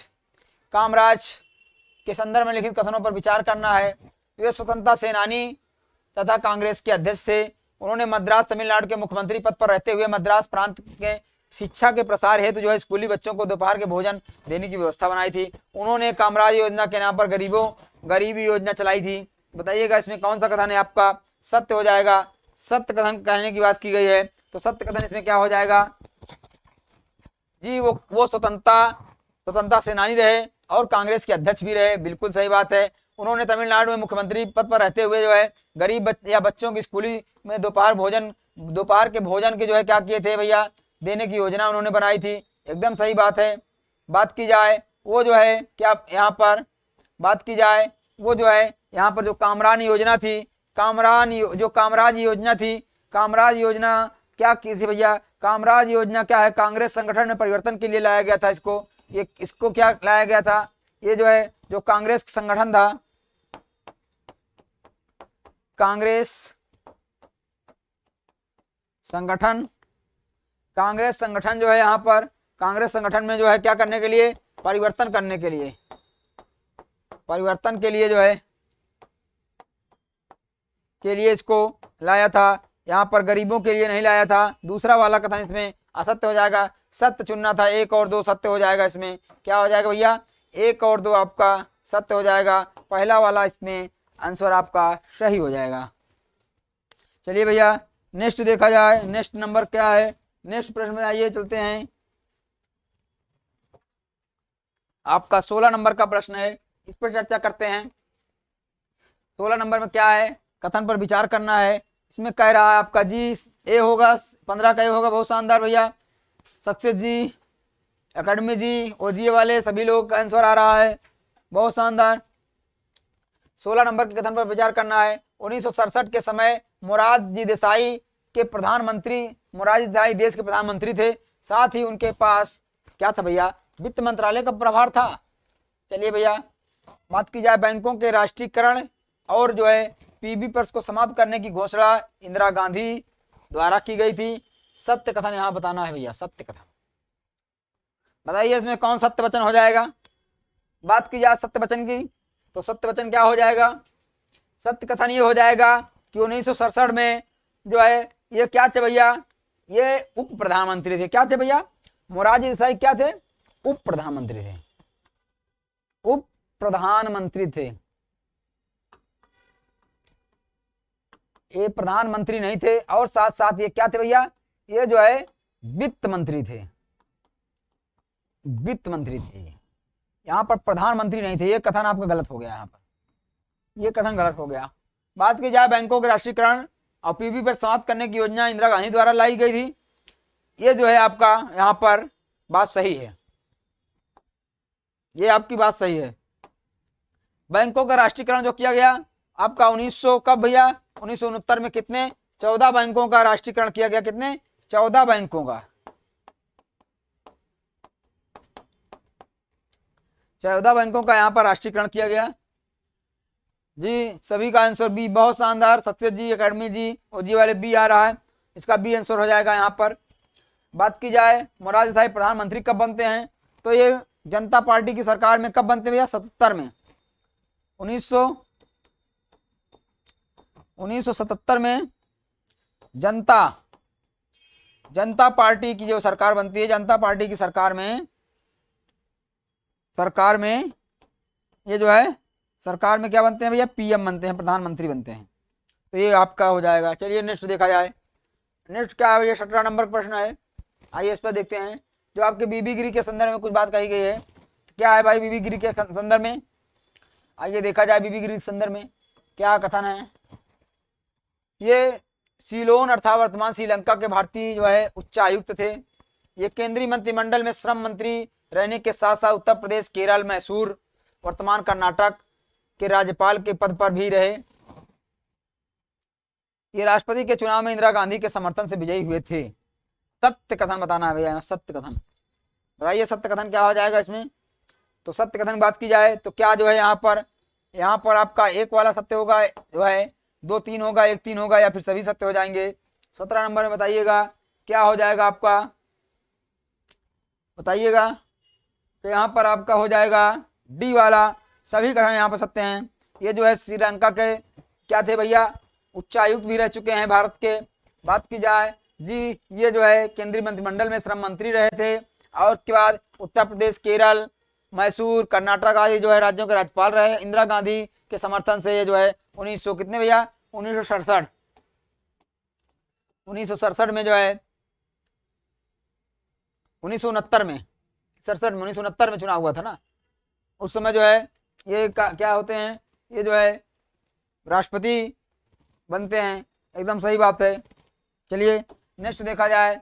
कामराज के संदर्भ में लिखित कथनों पर विचार करना है। वे स्वतंत्रता सेनानी तथा कांग्रेस के अध्यक्ष थे। उन्होंने मद्रास तमिलनाडु के मुख्यमंत्री पद पर रहते हुए मद्रास प्रांत के शिक्षा के प्रसार हेतु जो है स्कूली बच्चों को दोपहर के भोजन देने की व्यवस्था बनाई थी। उन्होंने कामराज योजना के नाम पर गरीबी योजना चलाई थी। बताइएगा इसमें कौन सा कथन है आपका सत्य हो जाएगा। सत्य कथन कहने की बात की गई है, तो सत्य कथन इसमें क्या हो जाएगा जी, वो स्वतंत्रता सेनानी रहे और कांग्रेस के अध्यक्ष भी रहे। बिल्कुल सही बात है। उन्होंने तमिलनाडु में मुख्यमंत्री पद पर रहते हुए जो है गरीब या बच्चों की स्कूली में दोपहर के भोजन के जो है क्या किए थे भैया, देने की योजना उन्होंने बनाई थी। एकदम सही बात है। बात की जाए वो जो है क्या यहाँ पर बात की जाए वो जो है यहाँ पर जो कामरान योजना थी, जो कामराज योजना थी, कामराज योजना क्या की थी भैया, कामराज योजना क्या है, कांग्रेस संगठन में परिवर्तन के लिए लाया गया था। इसको क्या लाया गया था, ये जो है जो कांग्रेस संगठन था, कांग्रेस संगठन जो है यहाँ पर कांग्रेस संगठन में जो है क्या करने के लिए, परिवर्तन करने के लिए, जो है के लिए इसको लाया था। यहाँ पर गरीबों के लिए नहीं लाया था। दूसरा वाला कथन इसमें असत्य हो जाएगा। सत्य चुनना था, 1 और 2 सत्य हो जाएगा। इसमें क्या हो जाएगा भैया, 1 और 2 आपका सत्य हो जाएगा। पहला वाला इसमें आंसर आपका सही हो जाएगा। चलिए भैया नेक्स्ट देखा जाए, नेक्स्ट नंबर क्या है, नेक्स्ट प्रश्न में आइए चलते हैं। आपका 16 नंबर का प्रश्न है, इस पर चर्चा करते हैं। 16 नंबर में क्या है, कथन पर विचार करना है। इसमें कह रहा है आपका जी ए होगा, 15 का ए होगा। बहुत शानदार भैया, सक्सेस जी, एकेडमी जी, ओजीए वाले सभी लोग का आंसर आ रहा है। बहुत शानदार। 16 नंबर के कथन पर विचार करना है। 1967 के समय मोरारजी देसाई देश के प्रधानमंत्री थे। साथ ही उनके पास क्या था भैया, वित्त मंत्रालय का प्रभार था। चलिए भैया बात की जाए, बैंकों के राष्ट्रीयकरण और जो है पीबी पर्स को समाप्त करने की घोषणा इंदिरा गांधी द्वारा की गई थी। सत्य कथन यहाँ बताना है भैया, सत्य कथन बताइए इसमें कौन सत्य वचन हो जाएगा। बात की जाए सत्य वचन की, तो सत्य वचन क्या हो जाएगा, सत्य कथन ये हो जाएगा कि 1967 में जो है ये क्या थे भैया, ये उप प्रधानमंत्री थे। क्या थे भैया, मोरारजी देसाई क्या थे, उप प्रधानमंत्री थे। उप प्रधानमंत्री थे, ये प्रधानमंत्री नहीं थे। और साथ साथ ये क्या थे भैया, ये जो है वित्त मंत्री थे। वित्त मंत्री थे, यहाँ पर प्रधानमंत्री नहीं थे। ये कथन आपका गलत हो गया, यहाँ पर ये कथन गलत हो गया। बात की जाए बैंकों के राष्ट्रीयकरण और पीबी पर समाप्त करने की योजना इंदिरा गांधी द्वारा लाई गई थी। ये जो है आपका यहाँ पर बात सही है, ये आपकी बात सही है। बैंकों का राष्ट्रीयकरण जो किया गया आपका 1900 कब भैया, 1969 में कितने, 14 बैंकों का राष्ट्रीयकरण किया गया। कितने, 14 बैंकों का, 14 बैंकों का यहाँ पर राष्ट्रीयकरण किया गया जी। सभी का आंसर बी, बहुत शानदार। सक्सेस जी, एकेडमी जी, ओजी वाले बी आ रहा है, इसका बी आंसर हो जाएगा यहाँ पर। बात की जाए मोरारजी देसाई प्रधानमंत्री कब बनते हैं, तो ये जनता पार्टी की सरकार में कब बनते हैं भैया, 77 में, 1977 में जनता पार्टी की जो सरकार बनती है, जनता पार्टी की सरकार में ये जो है सरकार में क्या बनते हैं भैया, पीएम बनते हैं, प्रधानमंत्री बनते हैं। तो ये आपका हो जाएगा। चलिए नेक्स्ट देखा जाए, नेक्स्ट क्या है भैया, 17 नंबर प्रश्न है। आइए इस पर देखते हैं। जो आपके बीबी गिरी के संदर्भ में कुछ बात कही गई है, क्या है भाई बीबी गिरी के संदर्भ में, आइए देखा जाए बीबी गिरी के संदर्भ में क्या कथन है। ये सीलोन अर्थात वर्तमान श्रीलंका के भारतीय जो है उच्चायुक्त थे। ये केंद्रीय मंत्रिमंडल में श्रम मंत्री रहने के साथ साथ उत्तर प्रदेश, केरल, मैसूर, वर्तमान कर्नाटक के राज्यपाल के पद पर भी रहे। ये राष्ट्रपति के चुनाव में इंदिरा गांधी के समर्थन से विजयी हुए थे। सत्य कथन बताना है भैया, सत्य कथन बताइए, सत्य कथन क्या हो जाएगा इसमें। तो सत्य कथन की बात की जाए तो क्या जो है यहाँ पर आपका एक वाला सत्य होगा जो है, 2 3 होगा, 1 3 होगा, या फिर सभी सत्य हो जाएंगे। 17 नंबर में बताइएगा क्या हो जाएगा आपका, बताइएगा। तो यहाँ पर आपका हो जाएगा डी वाला, सभी कथन यहाँ पर सत्य हैं। ये जो है श्रीलंका के क्या थे भैया, उच्चायुक्त भी रह चुके हैं भारत के। बात की जाए जी, ये जो है केंद्रीय मंत्रिमंडल में श्रम मंत्री रहे थे। और उसके बाद उत्तर प्रदेश, केरल, मैसूर, कर्नाटक आदि जो है राज्यों के राज्यपाल रहे। इंदिरा गांधी के समर्थन से ये जो है 1900 कितने भैया, 1967 में जो है 1969 में 1969 में चुनाव हुआ था ना, उस समय जो है ये क्या होते हैं, ये जो है राष्ट्रपति बनते हैं। एकदम सही बात है। चलिए नेक्स्ट देखा जाए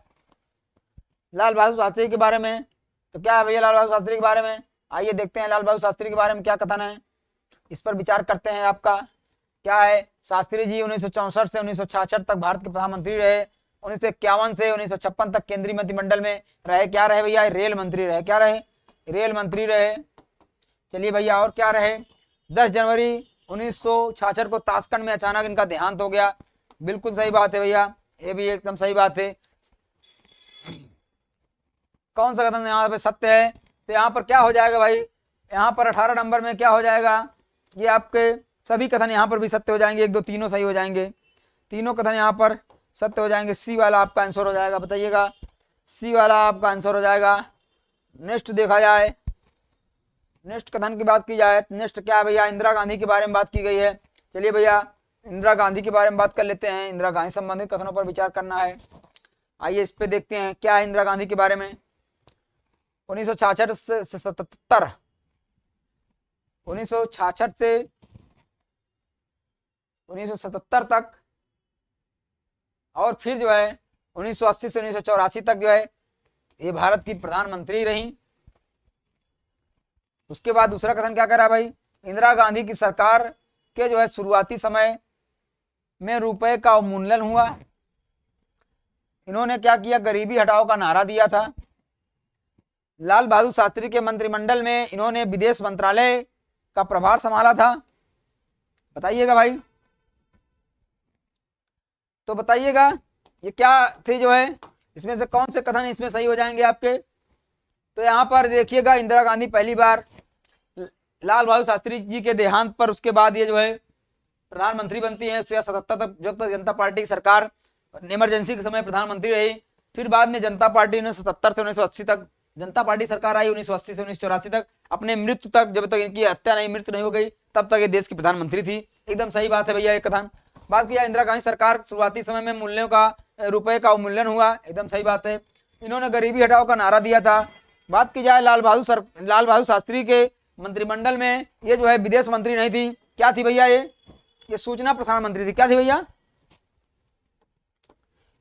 लाल बहादुर शास्त्री के बारे में। तो क्या है भैया लाल बहादुर शास्त्री के बारे में, आइए देखते हैं लाल बहादुर शास्त्री के बारे में क्या कथन है, इस पर विचार करते हैं। आपका क्या है, शास्त्री जी 1964 से 1966 तक भारत के प्रधानमंत्री रहे। 1951 से 1956 तक केंद्रीय मंत्रिमंडल में रहे। क्या रहे भैया, रेल मंत्री रहे। क्या रहे, रेल मंत्री रहे। चलिए भैया और क्या रहे, 10 जनवरी 1966 को ताशकंद में अचानक इनका देहांत हो गया। बिल्कुल सही बात है भैया, ये भी एकदम सही बात है। कौन सा कथन यहाँ पे सत्य है, तो यहाँ पर क्या हो जाएगा भाई, यहाँ पर 18 नंबर में क्या हो जाएगा, ये आपके सभी कथन यहाँ पर भी सत्य हो जाएंगे, 1 2 तीनों सही हो जाएंगे, तीनों कथन यहाँ पर सत्य हो जाएंगे। सी वाला आपका आंसर हो जाएगा, बताइएगा सी वाला आपका आंसर हो जाएगा। नेक्स्ट देखा जाए, नेक्स्ट कथन की बात की जाए, नेक्स्ट क्या है भैया, इंदिरा गांधी के बारे में बात की गई है। चलिए भैया इंदिरा गांधी के बारे में बात कर लेते हैं। इंदिरा गांधी संबंधित कथनों पर विचार करना है। आइए इस पे देखते हैं क्या है इंदिरा गांधी के बारे में। 1966 से 77, 1966 से 1977 तक, और फिर जो है 1980 से 1984 तक जो है ये भारत की प्रधानमंत्री रही। उसके बाद दूसरा कथन क्या करा भाई, इंदिरा गांधी की सरकार के जो है शुरुआती समय में रुपए का अवमूल्यन हुआ। इन्होंने क्या किया, गरीबी हटाओ का नारा दिया था। लाल बहादुर शास्त्री के मंत्रिमंडल में इन्होंने विदेश मंत्रालय का प्रभार संभाला था। बताइएगा भाई, तो बताइएगा ये क्या थे जो है, इसमें से कौन से कथन इसमें सही हो जाएंगे आपके। तो यहाँ पर देखिएगा इंदिरा गांधी पहली बार लाल बहादुर शास्त्री जी के देहांत पर, उसके बाद ये जो है प्रधानमंत्री बनती हैं। 77 तक जब तक जनता पार्टी की सरकार इमरजेंसी के समय प्रधानमंत्री रही। फिर बाद में जनता पार्टी 1977 से 1980 तक जनता पार्टी सरकार आई। 1980 से 1984 तक, अपने मृत्यु तक, जब तक इनकी हत्या नहीं, मृत्यु नहीं हो गई, तब तक ये देश की प्रधानमंत्री थी। एकदम सही बात है भैया ये कथन। बात किया इंदिरा गांधी सरकार शुरुआती समय में मूल्यों का, रुपए का अवमूल्यन हुआ। एकदम सही बात है। इन्होंने गरीबी हटाओ का नारा दिया था। बात की जाए लाल बहादुर शास्त्री के मंत्रिमंडल में ये जो है विदेश मंत्री नहीं थी। क्या थी भैया, ये सूचना प्रसारण मंत्री थी। क्या थी भैया,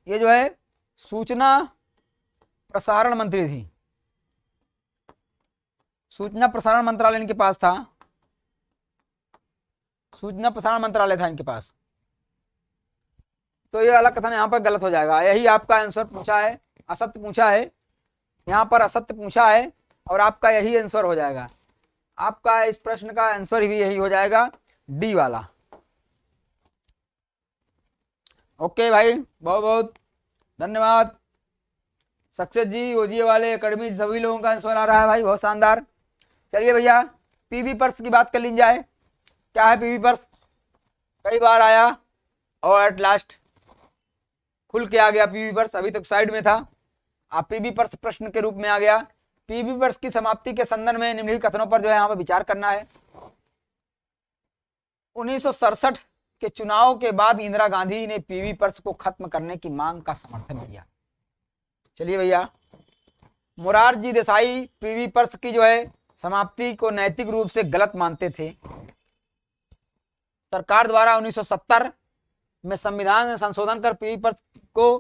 ये जो है सूचना प्रसारण मंत्री थी। सूचना प्रसारण मंत्रालय इनके पास था, सूचना प्रसारण मंत्रालय था इनके पास। तो ये वाला कथन यहाँ पर गलत हो जाएगा। यही आपका आंसर पूछा है, असत्य पूछा है, यहाँ पर असत्य पूछा है और आपका यही आंसर हो जाएगा। आपका इस प्रश्न का आंसर भी यही हो जाएगा, डी वाला। ओके भाई, बहुत बहुत धन्यवाद। सक्सेस जी, ओजीए वाले अकेडमी, सभी लोगों का आंसर आ रहा है भाई, बहुत शानदार। चलिए भैया पीवी पर्स की बात कर ली जाए। क्या है पीवी पर्स, कई बार आया और एट लास्ट खुल के आ गया पीवी पर्स। अभी तक साइड में था, आप पीवी पर्स प्रश्न के रूप में आ गया। पीवी पर्स की समाप्ति के संदर्भ में निम्नलिखित कथनों पर जो है यहाँ पर विचार करना है। 1967 के चुनाव के बाद इंदिरा गांधी ने पीवी पर्स को खत्म करने की मांग का समर्थन किया। चलिए भैया, मोरारजी देसाई पीवी पर्स की जो है समाप्ति को नैतिक रूप से गलत मानते थे। सरकार द्वारा 1970 में संविधान में संशोधन कर पीवी पर्स को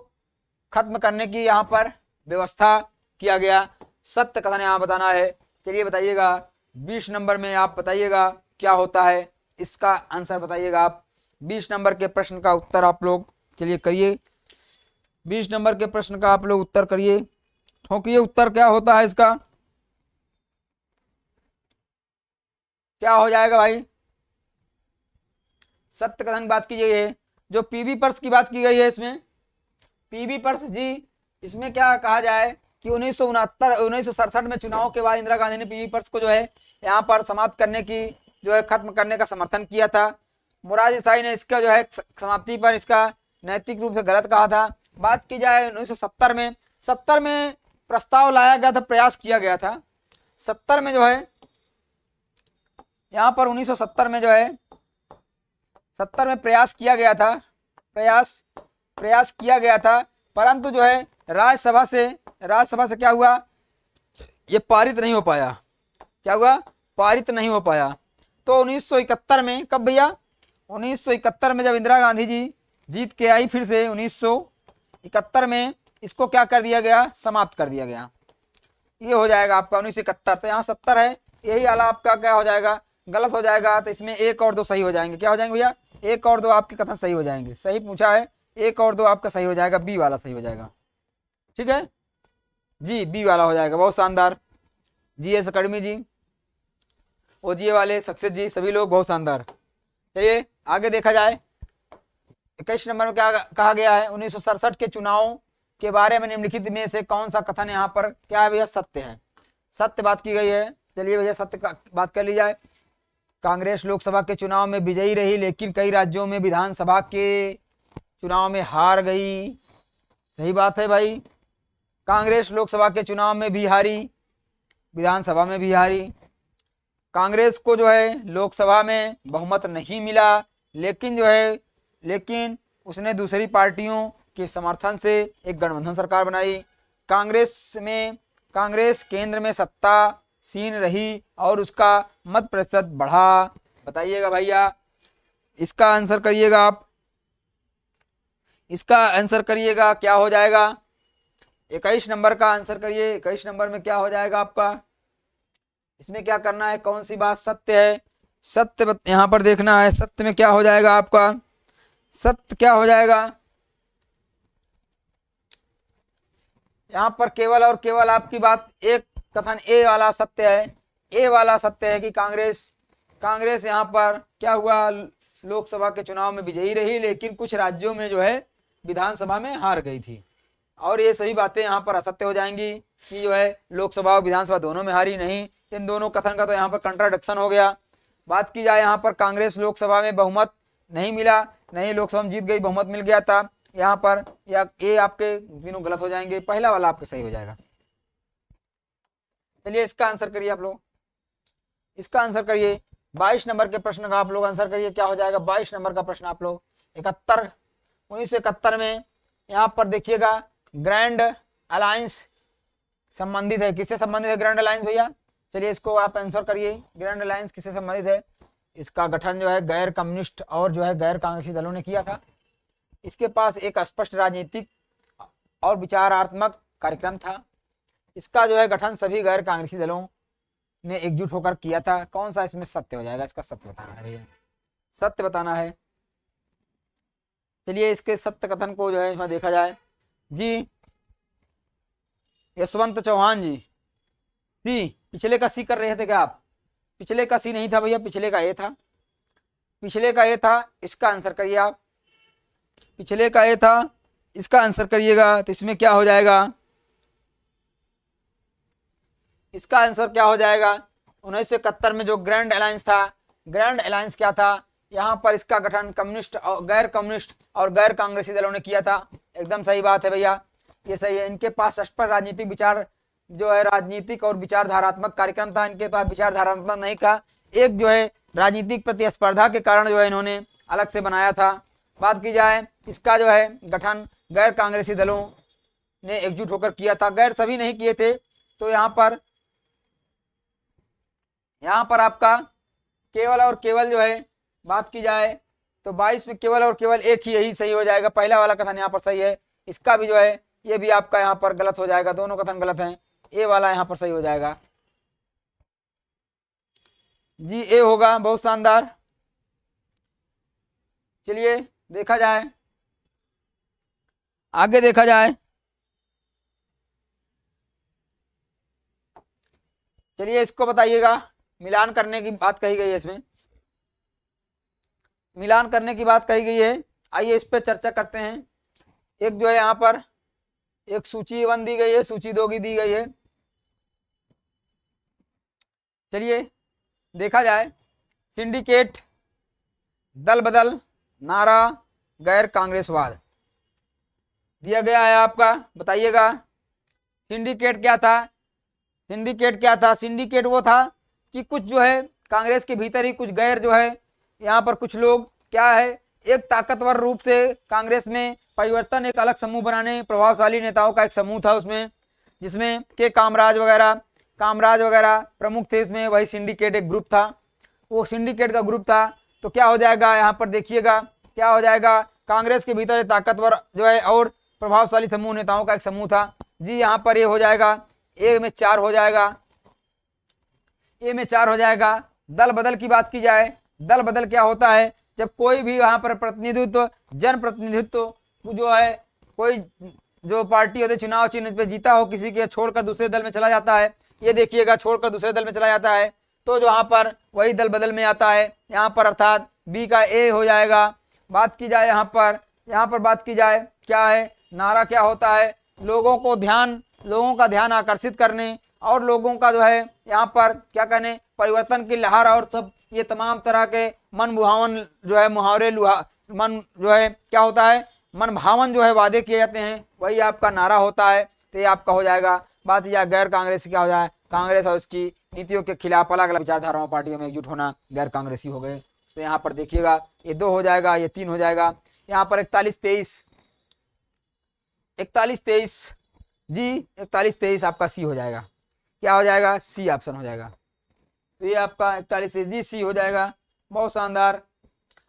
खत्म करने की यहाँ पर व्यवस्था किया गया। सत्य कथन यहाँ बताना है। चलिए बताइएगा 20 नंबर में, आप बताइएगा क्या होता है, इसका आंसर बताइएगा आप। 20 नंबर के प्रश्न का उत्तर आप लोग चलिए करिए। 20 नंबर के प्रश्न का आप लोग उत्तर करिए, ठोकिए उत्तर क्या होता है इसका। क्या हो जाएगा भाई, सत्य कथन बात की गई है। जो पीवी पर्स की बात की गई है, इसमें पीवी पर्स जी, इसमें क्या कहा जाए कि 1967 में चुनाव के बाद इंदिरा गांधी ने पीवी पर्स को जो है यहाँ पर समाप्त करने की, जो है खत्म करने का समर्थन किया था। मुराद देसाई ने इसका जो है समाप्ति पर इसका नैतिक रूप से गलत कहा था। बात की जाए 1970 में, 70 में प्रस्ताव लाया गया था, प्रयास किया गया था 70 में जो है, यहाँ पर 1970 में जो है 70 में प्रयास किया गया था, प्रयास किया गया था, परंतु जो है राज्यसभा से क्या हुआ, ये पारित नहीं हो पाया। क्या हुआ, पारित नहीं हो पाया। तो 1971 में, कब भैया, 1971 में जब इंदिरा गांधी जी जीत के आई फिर से 1971 में, इसको क्या कर दिया गया, समाप्त कर दिया गया। ये हो जाएगा आपका 1971। तो यहाँ 70 है, यही वाला आपका क्या हो जाएगा, गलत हो जाएगा। तो इसमें 1 और 2 सही हो जाएंगे। क्या हो जाएंगे भैया, 1 और 2 आपके कथन सही हो जाएंगे। सही पूछा है, 1 और 2 आपका सही हो जाएगा, बी वाला सही हो जाएगा। ठीक है जी, बी वाला हो जाएगा। बहुत शानदार, जीएस अकेडमी जी, ओजीए वाले, सक्सेस जी, सभी लोग बहुत शानदार। चलिए आगे देखा जाए, 21 नंबर में क्या कहा गया है, 1967 के चुनाव के बारे में निम्नलिखित में से कौन सा कथन यहाँ पर क्या है भैया, सत्य है। सत्य बात की गई है। चलिए भैया सत्य का बात कर ली जाए। कांग्रेस लोकसभा के चुनाव में विजयी रही, लेकिन कई राज्यों में विधानसभा के चुनाव में हार गई। सही बात है भाई, कांग्रेस लोकसभा के चुनाव में भी हारी, विधानसभा में भी हारी। कांग्रेस को जो है लोकसभा में बहुमत नहीं मिला, लेकिन उसने दूसरी पार्टियों के समर्थन से एक गठबंधन सरकार बनाई। कांग्रेस केंद्र में सत्तासीन रही और उसका मत प्रतिशत बढ़ा। बताइएगा भैया, इसका आंसर करिएगा आप, इसका आंसर करिएगा, क्या हो जाएगा, 21 नंबर का आंसर करिए। 21 नंबर में क्या हो जाएगा आपका, इसमें क्या करना है, कौन सी बात सत्य है, सत्य यहां पर देखना है। सत्य में क्या हो जाएगा आपका, सत्य क्या हो जाएगा, यहां पर केवल और केवल आपकी बात, एक कथन ए वाला सत्य है। ए वाला सत्य है कि कांग्रेस यहां पर क्या हुआ, लोकसभा के चुनाव में विजयी रही, लेकिन कुछ राज्यों में जो है विधानसभा में हार गई थी। और ये सभी बातें यहाँ पर असत्य हो जाएंगी कि जो है लोकसभा और विधानसभा दोनों में हारी नहीं। इन दोनों कथन का तो यहाँ पर कंट्राडिक्शन हो गया। बात की जाए यहाँ पर कांग्रेस लोकसभा में बहुमत नहीं मिला, नहीं लोकसभा में जीत गई, बहुमत मिल गया था यहाँ पर, या ये आपके तीनों गलत हो जाएंगे, पहला वाला आपका सही हो जाएगा। चलिए इसका आंसर करिए आप लोग, इसका आंसर करिए। 22 नंबर के प्रश्न का आप लोग आंसर करिए, क्या हो जाएगा 22 नंबर का प्रश्न आप लोग। 1971 में यहाँ पर देखिएगा ग्रैंड अलायंस संबंधित है, किससे संबंधित है ग्रैंड अलायंस भैया, चलिए इसको आप आंसर करिए। ग्रैंड अलायंस किससे संबंधित है, इसका गठन जो है गैर कम्युनिस्ट और जो है गैर कांग्रेसी दलों ने किया था। इसके पास एक स्पष्ट राजनीतिक और विचारात्मक कार्यक्रम था। इसका जो है गठन सभी गैर कांग्रेसी दलों ने एकजुट होकर किया था। कौन सा इसमें सत्य हो जाएगा, इसका सत्य बताना है भैया, सत्य बताना है। चलिए इसके सत्य कथन को जो है इसमें देखा जाए जी। यशवंत चौहान जी, सी, पिछले का सी कर रहे थे क्या आप, पिछले का सी नहीं था भैया, पिछले का ए था, पिछले का ए था, इसका आंसर करिए आप। पिछले का ए था, इसका आंसर करिएगा। तो इसमें क्या हो जाएगा, इसका आंसर क्या हो जाएगा, 1971 में जो ग्रैंड अलायंस था, ग्रैंड अलायंस क्या था, यहाँ पर इसका गठन कम्युनिस्ट और गैर कांग्रेसी दलों ने किया था। एकदम सही बात है भैया, ये सही है। इनके पास स्पष्ट राजनीतिक विचार जो है, राजनीतिक और विचारधारात्मक कार्यक्रम था, इनके पास विचारधारात्मक नहीं था, एक जो है राजनीतिक प्रतिस्पर्धा के कारण जो है इन्होंने अलग से बनाया था। बात की जाए इसका जो है गठन गैर कांग्रेसी दलों ने एकजुट होकर किया था, गैर सभी नहीं किए थे। तो यहाँ पर आपका केवल और केवल जो है बात की जाए तो 22 में केवल और केवल एक ही यही सही हो जाएगा, पहला वाला कथन यहाँ पर सही है। इसका भी जो है ये भी आपका यहाँ पर गलत हो जाएगा, दोनों कथन गलत हैं, ए वाला यहाँ पर सही हो जाएगा जी, ए होगा। बहुत शानदार। चलिए देखा जाए, आगे देखा जाए। चलिए इसको बताइएगा, मिलान करने की बात कही गई है, इसमें मिलान करने की बात कही गई है। आइए इस पर चर्चा करते हैं। एक जो है यहाँ पर एक सूची 1 दी गई है, सूची 2 की दी गई है। चलिए देखा जाए। सिंडिकेट, दल बदल, नारा, गैर कांग्रेसवाद दिया गया है आपका, बताइएगा। सिंडिकेट क्या था? सिंडिकेट क्या था? सिंडिकेट वो था कि कुछ जो है कांग्रेस के भीतर ही कुछ गैर जो है यहाँ पर कुछ लोग क्या है एक ताकतवर रूप से कांग्रेस में परिवर्तन, एक अलग समूह बनाने, प्रभावशाली नेताओं का एक समूह था उसमें, जिसमें के कामराज वगैरह प्रमुख थे। इसमें वही सिंडिकेट एक ग्रुप था, वो सिंडिकेट का ग्रुप था। तो क्या हो जाएगा यहाँ पर देखिएगा, क्या हो जाएगा, कांग्रेस के भीतर ताकतवर जो है और प्रभावशाली समूह नेताओं का एक समूह था जी। यहाँ पर ये हो जाएगा, ए में 4 हो जाएगा, ए में 4 हो जाएगा। दल बदल की बात की जाए, दल बदल क्या होता है? जब कोई भी यहाँ पर प्रतिनिधित्व, जन प्रतिनिधित्व जो है, कोई जो पार्टी होती चुनाव चिन्ह पे जीता हो किसी के, छोड़कर दूसरे दल में चला जाता है। ये देखिएगा, छोड़कर दूसरे दल में चला जाता है तो जो यहाँ पर वही दल बदल में आता है यहाँ पर, अर्थात बी का ए हो जाएगा। बात की जाए यहाँ पर बात की जाए क्या है, नारा क्या होता है? लोगों का ध्यान आकर्षित करने और लोगों का जो है यहाँ पर क्या कहने, परिवर्तन की लहर और सब ये तमाम तरह के मन भावन जो है मुहावरे, मन जो है क्या होता है, मन भावन जो है वादे किए जाते हैं, वही आपका नारा होता है। तो ये आपका हो जाएगा। बात या गैर कांग्रेसी क्या हो जाए? कांग्रेस और उसकी नीतियों के खिलाफ अलग अलग विचारधाराओं पार्टियों में एकजुट होना गैर कांग्रेसी हो गए। तो यहाँ पर देखिएगा ये 2 हो जाएगा, ये 3 हो जाएगा। यहाँ पर 41-23 जी, 41-23 आपका सी हो जाएगा। क्या हो जाएगा? सी ऑप्शन हो जाएगा। तो ये आपका 41 जी, सी हो जाएगा। बहुत शानदार।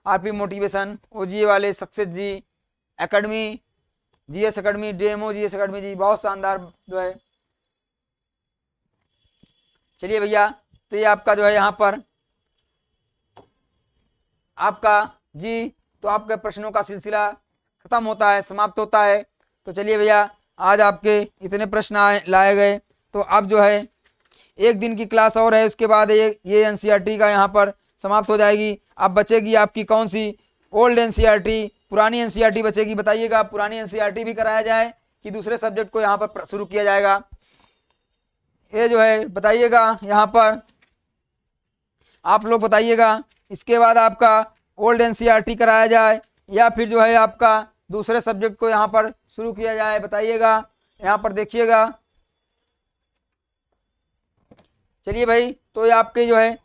आरपी मोटिवेशन, ओजीए वाले, success G academy, GS academy, DMO GS academy ji, बहुत शानदार जो है। चलिए भैया, तो ये आपका जो है यहाँ पर आपका जी, तो आपके प्रश्नों का सिलसिला खत्म होता है, समाप्त होता है। तो चलिए भैया, आज आपके इतने प्रश्न लाए गए। तो अब जो है एक दिन की क्लास और है, उसके बाद ये एनसीईआरटी का यहाँ पर समाप्त हो जाएगी। अब बचेगी आपकी कौन सी? ओल्ड एनसीईआरटी, पुरानी एनसीईआरटी बचेगी। बताइएगा, पुरानी एनसीईआरटी भी कराया जाए कि दूसरे सब्जेक्ट को यहाँ पर शुरू किया जाएगा? ये जो है बताइएगा, यहाँ पर आप लोग बताइएगा। इसके बाद आपका ओल्ड एनसीईआरटी कराया जाए या फिर जो है आपका दूसरे सब्जेक्ट को यहाँ पर शुरू किया जाए? बताइएगा, यहाँ पर देखिएगा। चलिए भाई, तो ये आपके जो है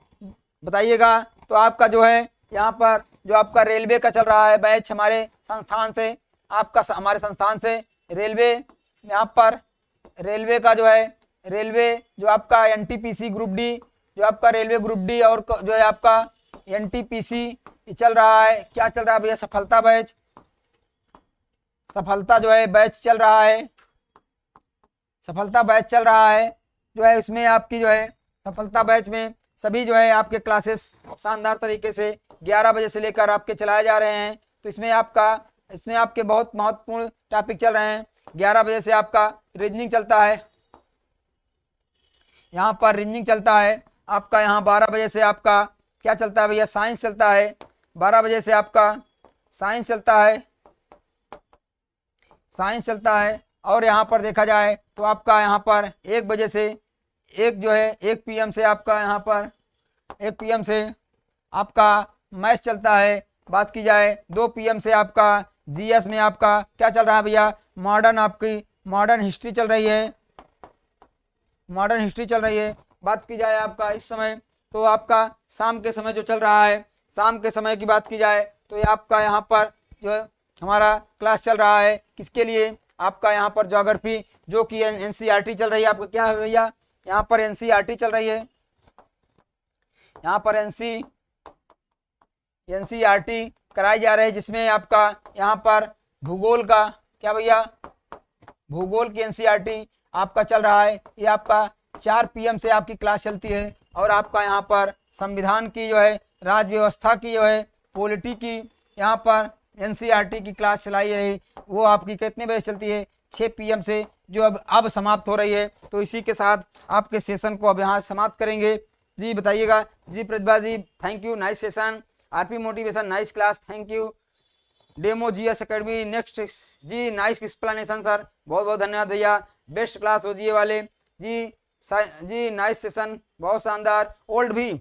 बताइएगा। तो आपका जो है यहाँ पर जो आपका रेलवे का चल रहा है बैच हमारे संस्थान से, आपका हमारे संस्थान से रेलवे, यहाँ पर रेलवे का जो है रेलवे जो आपका एनटीपीसी ग्रुप डी, जो आपका रेलवे ग्रुप डी और जो है आपका एनटीपीसी चल रहा है। क्या चल रहा है भैया? सफलता बैच, सफलता जो है बैच चल रहा है, सफलता बैच चल रहा है जो है। उसमें आपकी जो है सफलता बैच में सभी जो है आपके क्लासेस शानदार तरीके से 11 बजे से लेकर आपके चलाए जा रहे हैं। तो इसमें आपके बहुत महत्वपूर्ण टॉपिक चल रहे हैं। 11 बजे से आपका रीजनिंग चलता है, यहाँ पर रीजनिंग चलता है आपका। यहाँ 12 बजे से आपका क्या चलता है भैया? साइंस चलता है। 12 बजे से आपका साइंस चलता है, साइंस चलता है। और यहाँ पर देखा जाए तो आपका यहाँ पर 1 बजे से 1 PM से आपका यहाँ पर 1 PM से आपका मैथ्स चलता है। बात की जाए 2 PM से आपका जीएस में आपका क्या चल रहा है भैया? मॉडर्न हिस्ट्री चल रही है, मॉडर्न हिस्ट्री चल रही है। बात की जाए आपका इस समय, तो आपका शाम के समय जो चल रहा है, शाम के समय की बात की जाए तो ये आपका यहाँ पर जो है हमारा क्लास चल रहा है किसके लिए? आपका यहाँ पर ज्योग्राफी, जो कि एनसीईआरटी चल रही है। आपका क्या है भैया? यहाँ पर एनसीईआरटी चल रही है, यहाँ पर एनसीईआरटी कराई जा रही है, जिसमें आपका यहाँ पर भूगोल का क्या भैया? भूगोल की एनसीईआरटी आपका चल रहा है। ये आपका 4 PM से आपकी क्लास चलती है। और आपका यहाँ पर संविधान की जो है, राज्य व्यवस्था की जो है, पॉलिटी की यहाँ पर एनसीईआरटी की क्लास चलाई रही। वो आपकी कितने बजे चलती है? 6 PM से, जो अब समाप्त हो रही है। तो इसी के साथ आपके सेशन को अब यहाँ समाप्त करेंगे। जी बताइएगा। जी Pratibha ji thank you, nice session. RP motivation nice class, thank you. Demo GS academy next, जी नाइस एक्सप्लेनेशन सर, बहुत बहुत धन्यवाद भैया, बेस्ट क्लास हो जी वाले। जी जी नाइस सेशन, बहुत शानदार। ओल्ड भी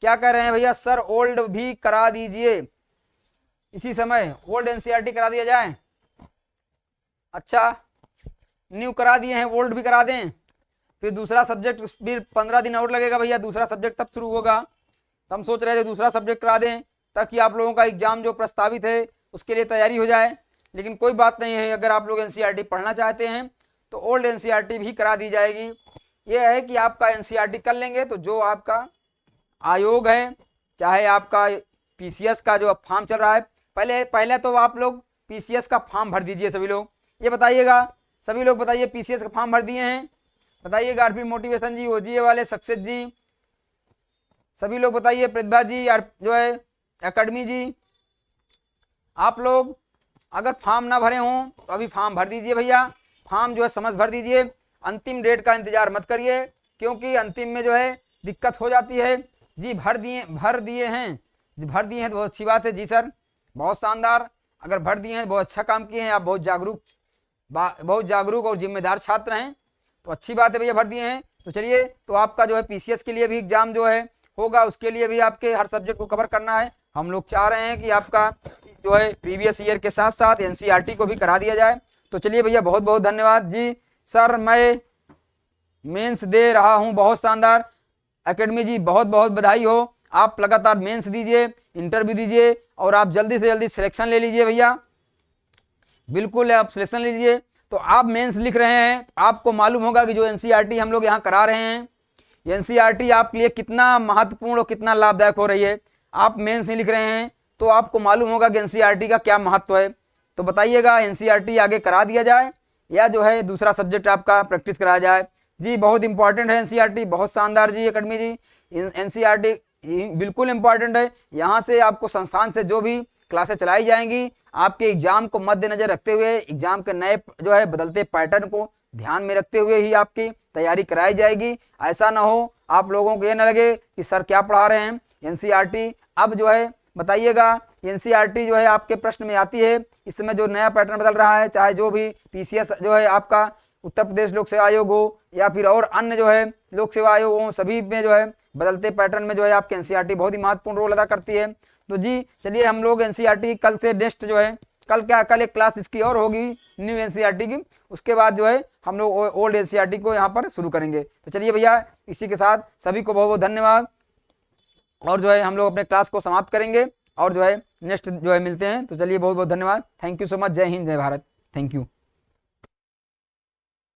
क्या कह रहे हैं भैया सर, ओल्ड भी करा दीजिए इसी समय, ओल्ड एनसीईआरटी करा दिया जाए। अच्छा न्यू करा दिए हैं, ओल्ड भी करा दें, फिर दूसरा सब्जेक्ट भी 15 दिन और लगेगा भैया, दूसरा सब्जेक्ट तब शुरू होगा। तो हम सोच रहे थे दूसरा सब्जेक्ट करा दें ताकि आप लोगों का एग्जाम जो प्रस्तावित है उसके लिए तैयारी हो जाए। लेकिन कोई बात नहीं है, अगर आप लोग एनसीईआरटी पढ़ना चाहते हैं तो ओल्ड एनसीईआरटी भी करा दी जाएगी। यह है कि आपका एनसीईआरटी कर लेंगे तो जो आपका आयोग है, चाहे आपका पीसीएस का जो फॉर्म चल रहा है, पहले तो आप लोग पीसीएस का फॉर्म भर दीजिए सभी लोग। ये बताइएगा सभी लोग, बताइए पीसीएस का फॉर्म भर दिए हैं, बताइएगा। आरपी मोटिवेशन जी, ओजीए वाले, सक्सेस जी, सभी लोग बताइए। प्रतिभा जी जो है एकेडमी जी, आप लोग अगर फॉर्म ना भरे हों तो अभी फॉर्म भर दीजिए भैया, फॉर्म जो है समझ भर दीजिए, अंतिम डेट का इंतजार मत करिए क्योंकि अंतिम में जो है दिक्कत हो जाती है। जी भर दिए हैं, भर दिए हैं तो बहुत अच्छी बात है जी सर, बहुत शानदार। अगर भर दिए हैं बहुत अच्छा काम किए हैं आप, बहुत जागरूक और जिम्मेदार छात्र हैं, तो अच्छी बात है भैया, भर दिए हैं। तो चलिए, तो आपका जो है पीसीएस के लिए भी एग्जाम जो है होगा, उसके लिए भी आपके हर सब्जेक्ट को कवर करना है। हम लोग चाह रहे हैं कि आपका जो है प्रीवियस ईयर के साथ साथ एनसीईआरटी को भी करा दिया जाए। तो चलिए भैया, बहुत बहुत धन्यवाद जी सर, मैं मेंस दे रहा हूं, बहुत शानदार। एकेडमी जी बहुत बहुत बधाई हो, आप लगातार मेंस दीजिए, इंटरव्यू दीजिए और आप जल्दी से जल्दी सिलेक्शन ले लीजिए भैया, बिल्कुल आप सिलेक्शन ले लीजिए। तो आप मेंस लिख रहे हैं तो आपको मालूम होगा कि जो एनसीईआरटी हम लोग यहाँ करा रहे हैं, एनसीईआरटी आपके लिए कितना महत्वपूर्ण और कितना लाभदायक हो रही है। आप मेंस नहीं लिख रहे हैं तो आपको मालूम होगा कि एनसीईआरटी का क्या महत्व है। तो बताइएगा एनसीईआरटी आगे करा दिया जाए या जो है दूसरा सब्जेक्ट आपका प्रैक्टिस कराया जाए। जी बहुत इंपॉर्टेंट है एनसीईआरटी, बहुत शानदार जी एकेडमी जी, एनसीईआरटी बिल्कुल इंपॉर्टेंट है। यहाँ से आपको संस्थान से जो भी क्लासेस चलाई जाएंगी, आपके एग्जाम को मद्देनजर रखते हुए, एग्जाम के नए जो है बदलते पैटर्न को ध्यान में रखते हुए ही आपकी तैयारी कराई जाएगी। ऐसा ना हो आप लोगों को ये ना लगे कि सर क्या पढ़ा रहे हैं। एनसीईआरटी अब जो है बताइएगा, एनसीईआरटी जो है आपके प्रश्न में आती है, इस समय जो नया पैटर्न बदल रहा है, चाहे जो भी पीसीएस जो है आपका उत्तर प्रदेश लोक सेवा आयोग हो या फिर और अन्य जो है लोक सेवा आयोग हो, सभी में जो है बदलते पैटर्न में जो है आपके एनसीईआरटी बहुत ही महत्वपूर्ण रोल अदा करती है। तो जी चलिए, हम लोग एनसीईआरटी कल से नेक्स्ट जो है कल एक क्लास इसकी और होगी न्यू एनसीईआरटी की, उसके बाद जो है हम लोग ओल्ड एनसीईआरटी को यहाँ पर शुरू करेंगे। तो चलिए भैया, इसी के साथ सभी को बहुत बहुत धन्यवाद और जो है हम लोग अपने क्लास को समाप्त करेंगे और जो है नेक्स्ट जो है मिलते हैं। तो चलिए बहुत बहुत धन्यवाद, थैंक यू सो मच, जय हिंद जय भारत, थैंक यू।